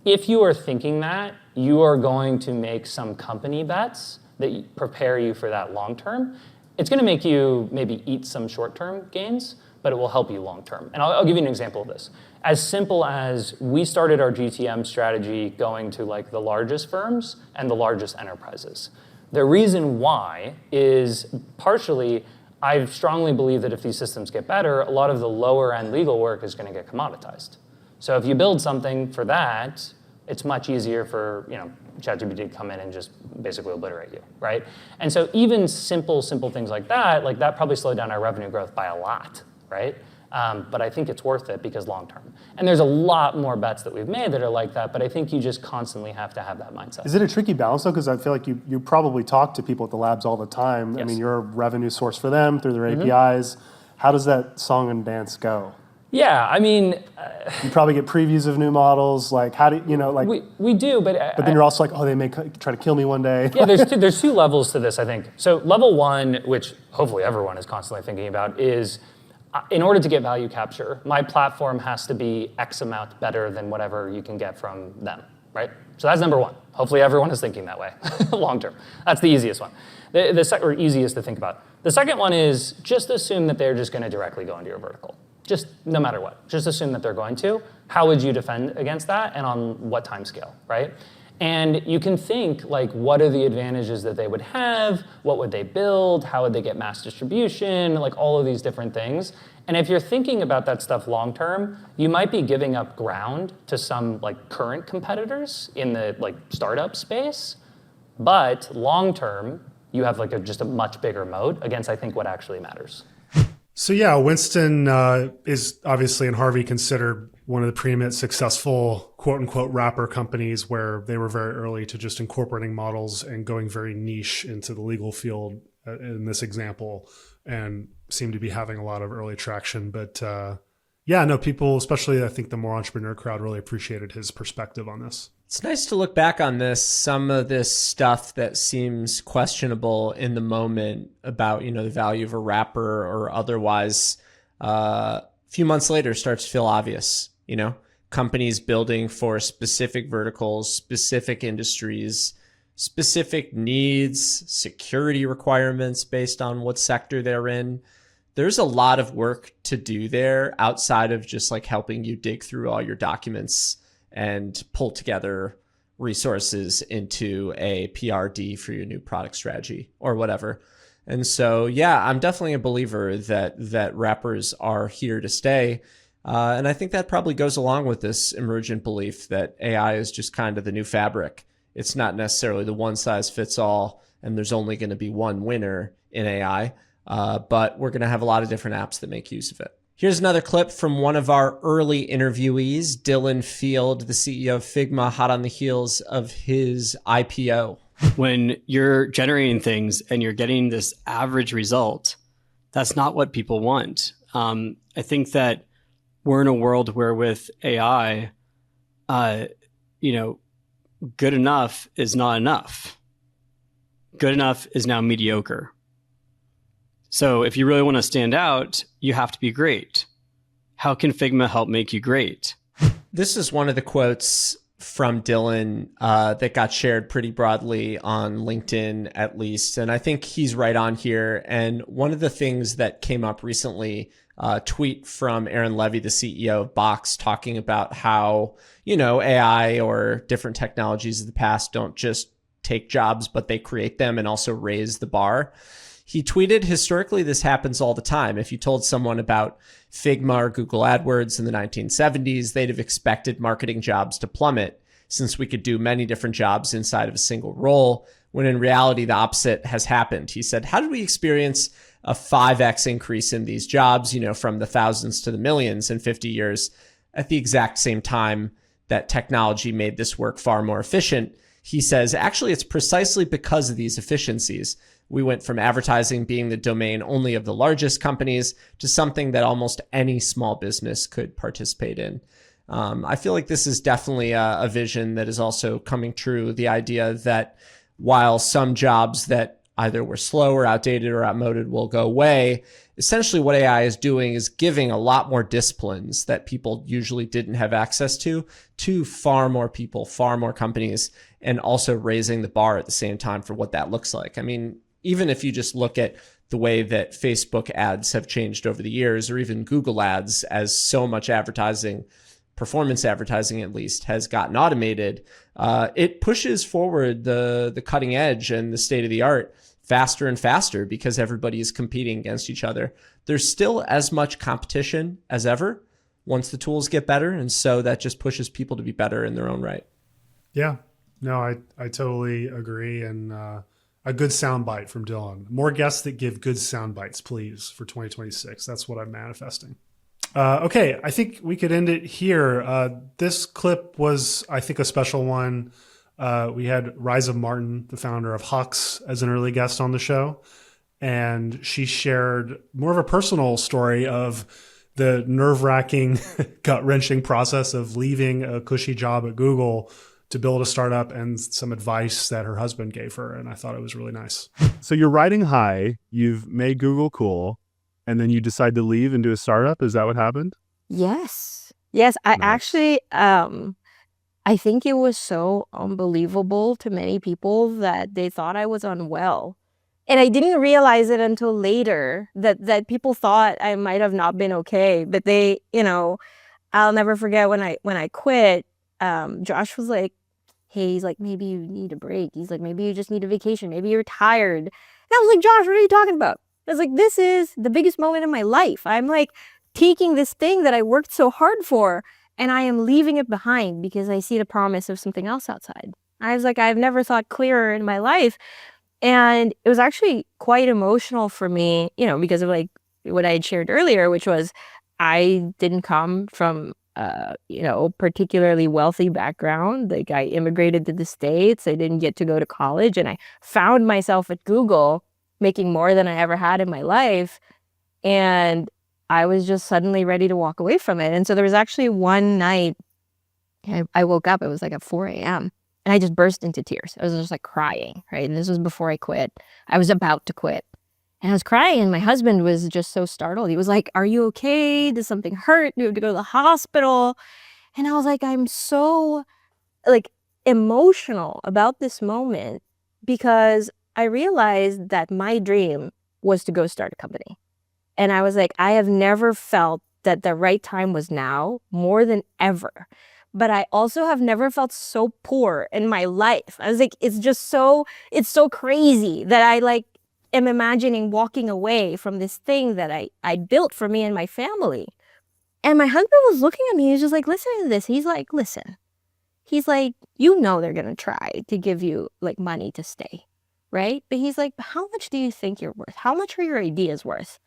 if you are thinking that, you are going to make some company bets that prepare you for that long term. It's going to make you maybe eat some short-term gains, but it will help you long term. And I'll give you an example of this. As simple as we started our GTM strategy going to like the largest firms and the largest enterprises. The reason why is partially, I strongly believe that if these systems get better, a lot of the lower end legal work is going to get commoditized. So if you build something for that, it's much easier for ChatGPT to come in and just basically obliterate you, right? And so even simple things like that probably slowed down our revenue growth by a lot, right? But I think it's worth it because long term. And there's a lot more bets that we've made that are like that, but I think you just constantly have to have that mindset. Is it a tricky balance though? Because I feel like you probably talk to people at the labs all the time. Yes. I mean, you're a revenue source for them through their APIs. How does that song and dance go? Yeah, I mean, you probably get previews of new models. Like, how do we do, but then you're also like, oh, they may try to kill me one day. Yeah, there's two levels to this, I think. So level one, which hopefully everyone is constantly thinking about, is in order to get value capture, my platform has to be X amount better than whatever you can get from them, right? So that's number one. Hopefully everyone is thinking that way, long term. That's the easiest one, or easiest to think about. The second one is just assume that they're just going to directly go into your vertical. Just no matter what, just assume that they're going to. How would you defend against that, and on what time scale, right? And you can think like, what are the advantages that they would have? What would they build? How would they get mass distribution? Like all of these different things. And if you're thinking about that stuff long term, you might be giving up ground to some like current competitors in the like startup space. But long term, you have like just a much bigger moat against, I think, what actually matters. So yeah, Winston is obviously, and Harvey, considered one of the preeminent successful quote-unquote wrapper companies where they were very early to just incorporating models and going very niche into the legal field in this example, and seem to be having a lot of early traction. But yeah, no, people, especially I think the more entrepreneur crowd, really appreciated his perspective on this. It's nice to look back on this, some of this stuff that seems questionable in the moment about, the value of a wrapper or otherwise, a few months later starts to feel obvious, companies building for specific verticals, specific industries, specific needs, security requirements based on what sector they're in. There's a lot of work to do there outside of just like helping you dig through all your documents and pull together resources into a PRD for your new product strategy or whatever. And so, yeah, I'm definitely a believer that wrappers are here to stay. And I think that probably goes along with this emergent belief that AI is just kind of the new fabric. It's not necessarily the one size fits all, and there's only going to be one winner in AI. But we're going to have a lot of different apps that make use of it. Here's another clip from one of our early interviewees, Dylan Field, the CEO of Figma, hot on the heels of his IPO. When you're generating things and you're getting this average result, that's not what people want. I think that we're in a world where with AI, good enough is not enough. Good enough is now mediocre. So if you really want to stand out, you have to be great. How can Figma help make you great? This is one of the quotes from Dylan that got shared pretty broadly on LinkedIn, at least. And I think he's right on here. And one of the things that came up recently, tweet from Aaron Levy, the CEO of Box, talking about how, AI or different technologies of the past don't just take jobs, but they create them and also raise the bar. He tweeted, historically, this happens all the time. If you told someone about Figma or Google AdWords in the 1970s, they'd have expected marketing jobs to plummet since we could do many different jobs inside of a single role, when in reality, the opposite has happened. He said, how did we experience a 5x increase in these jobs, from the thousands to the millions in 50 years at the exact same time that technology made this work far more efficient? He says, actually, it's precisely because of these efficiencies. We went from advertising being the domain only of the largest companies to something that almost any small business could participate in. I feel like this is definitely a vision that is also coming true. The idea that while some jobs that either were slow or outdated or outmoded will go away. Essentially what AI is doing is giving a lot more disciplines that people usually didn't have access to far more people, far more companies, and also raising the bar at the same time for what that looks like. I mean, even if you just look at the way that Facebook ads have changed over the years, or even Google ads, as so much advertising, performance advertising at least, has gotten automated, it pushes forward the cutting edge and the state of the art faster and faster because everybody is competing against each other. There's still as much competition as ever once the tools get better, and so that just pushes people to be better in their own right. Yeah, no, I totally agree. And a good soundbite from Dylan. More guests that give good sound bites, please, for 2026. That's what I'm manifesting. Okay, I think we could end it here. This clip was, I think, a special one. We had Raiza Martin, the founder of Huxe, as an early guest on the show. And she shared more of a personal story of the nerve-wracking, gut-wrenching process of leaving a cushy job at Google to build a startup, and some advice that her husband gave her. And I thought it was really nice. So you're riding high, you've made Google cool, and then you decide to leave and do a startup. Is that what happened? Yes. Yes. I actually, I think it was so unbelievable to many people that they thought I was unwell. And I didn't realize it until later that people thought I might have not been okay. But they, I'll never forget when I quit, Josh was like, hey, he's like, maybe you need a break. He's like, maybe you just need a vacation. Maybe you're tired. And I was like, Josh, what are you talking about? I was like, this is the biggest moment of my life. I'm like taking this thing that I worked so hard for, and I am leaving it behind because I see the promise of something else outside. I was like, I've never thought clearer in my life. And it was actually quite emotional for me, because of like what I had shared earlier, which was I didn't come from particularly wealthy background. Like I immigrated to the States. I didn't get to go to college, and I found myself at Google making more than I ever had in my life. And I was just suddenly ready to walk away from it. And so there was actually one night I woke up, it was like at 4 a.m. and I just burst into tears. I was just like crying, right? And this was before I quit. I was about to quit. And I was crying, and my husband was just so startled. He was like, are you okay? Does something hurt? Do you have to go to the hospital? And I was like, I'm so like emotional about this moment because I realized that my dream was to go start a company. And I was like, I have never felt that the right time was now more than ever. But I also have never felt so poor in my life. I was like, it's so crazy that I like am imagining walking away from this thing that I built for me and my family. And my husband was looking at me. He's just like, listen to this. He's like, listen. He's like, they're going to try to give you like money to stay, right? But he's like, how much do you think you're worth? How much are your ideas worth?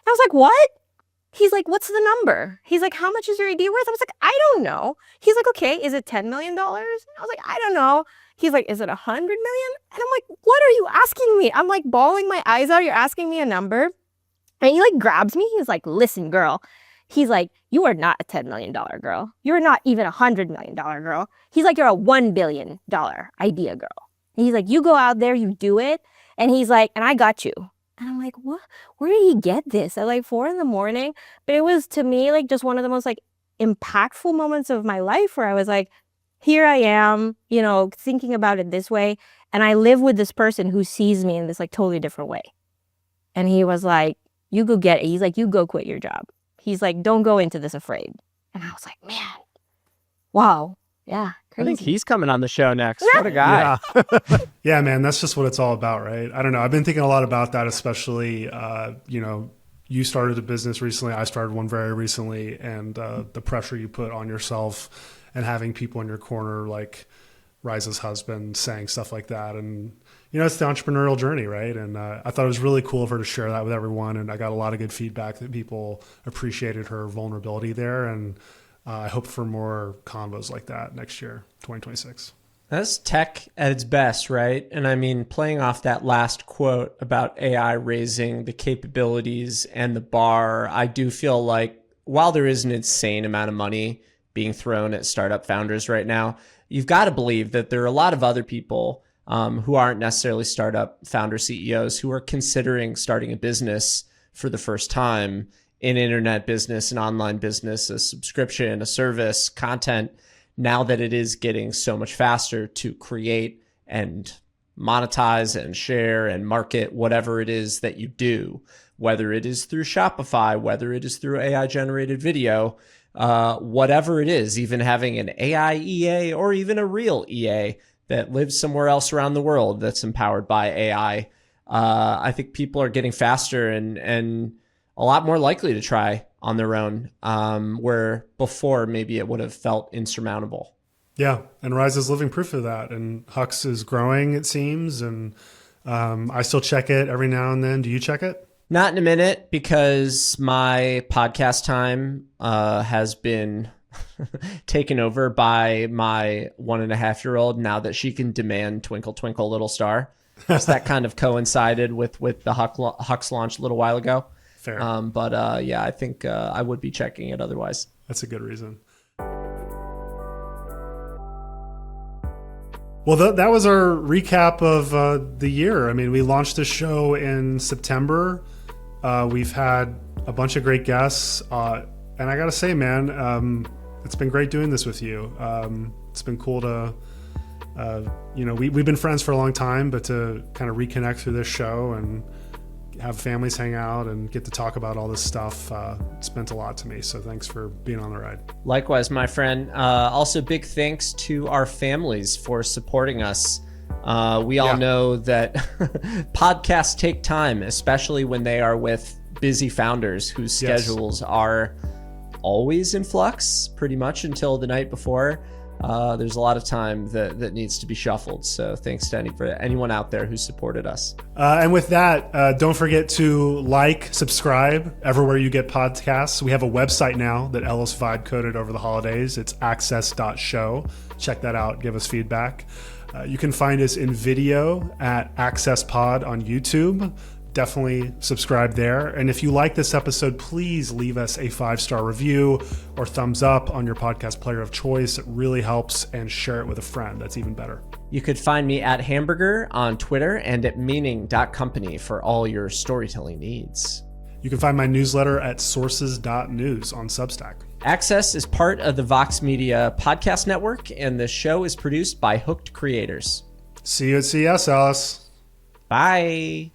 I was like, what? He's like, what's the number? He's like, how much is your idea worth? I was like, I don't know. He's like, okay, is it $10 million? I was like, I don't know. He's like, is it 100 million? And I'm like, what are you asking me? I'm like bawling my eyes out. You're asking me a number. And he like grabs me. He's like, listen, girl. He's like, you are not a $10 million girl. You're not even a $100 million girl. He's like, you're a $1 billion idea girl. And he's like, you go out there, you do it. And he's like, and I got you. And I'm like, what? Where did he get this at like 4 a.m? But it was to me like just one of the most like impactful moments of my life where I was like, here I am, thinking about it this way. And I live with this person who sees me in this like totally different way. And he was like, you go get it. He's like, you go quit your job. He's like, don't go into this afraid. And I was like, man, wow. Yeah. Crazy. I think he's coming on the show next. What a guy. Yeah. Yeah, man, that's just what it's all about, right? I don't know. I've been thinking a lot about that, especially, you started a business recently. I started one very recently, and the pressure you put on yourself and having people in your corner like Raiza's husband saying stuff like that. And, it's the entrepreneurial journey, right? And I thought it was really cool of her to share that with everyone. And I got a lot of good feedback that people appreciated her vulnerability there. And I hope for more combos like that next year, 2026. That's tech at its best, right? And I mean, playing off that last quote about AI raising the capabilities and the bar, I do feel like while there is an insane amount of money being thrown at startup founders right now, you've got to believe that there are a lot of other people who aren't necessarily startup founder CEOs, who are considering starting a business for the first time, an internet business, an online business, a subscription, a service, content, now that it is getting so much faster to create and monetize and share and market whatever it is that you do, whether it is through Shopify, whether it is through AI generated video, whatever it is, even having an AI EA or even a real EA that lives somewhere else around the world that's empowered by AI. I think people are getting faster and a lot more likely to try on their own, where before maybe it would have felt insurmountable. Yeah, and Raiza is living proof of that. And Huxe is growing, it seems. And I still check it every now and then. Do you check it? Not in a minute, because my podcast time has been taken over by my 1.5-year-old now that she can demand Twinkle, Twinkle, Little Star. So that kind of coincided with the Huxe launch a little while ago. Fair. But yeah, I think I would be checking it otherwise. That's a good reason. Well, that was our recap of the year. I mean, we launched the show in September. We've had a bunch of great guests. And I got to say, man, it's been great doing this with you. It's been cool to, we've been friends for a long time, but to kind of reconnect through this show and have families hang out and get to talk about all this stuff, it's meant a lot to me. So thanks for being on the ride. Likewise, my friend. Also, big thanks to our families for supporting us. We all know that podcasts take time, especially when they are with busy founders whose schedules are always in flux pretty much until the night before. There's a lot of time that needs to be shuffled. So thanks to anyone out there who supported us. And with that, don't forget to subscribe everywhere you get podcasts. We have a website now that Ellis vibe coded over the holidays. It's access.show. Check that out. Give us feedback. You can find us in video at Access Pod on YouTube. Definitely subscribe there. And if you like this episode, please leave us a 5-star review or thumbs up on your podcast player of choice. It really helps, and share it with a friend. That's even better. You could find me at Hamburger on Twitter and at meaning.company for all your storytelling needs. You can find my newsletter at sources.news on Substack. Access is part of the Vox Media podcast network, and the show is produced by Hooked Creators. See you at CES, Alice. Bye.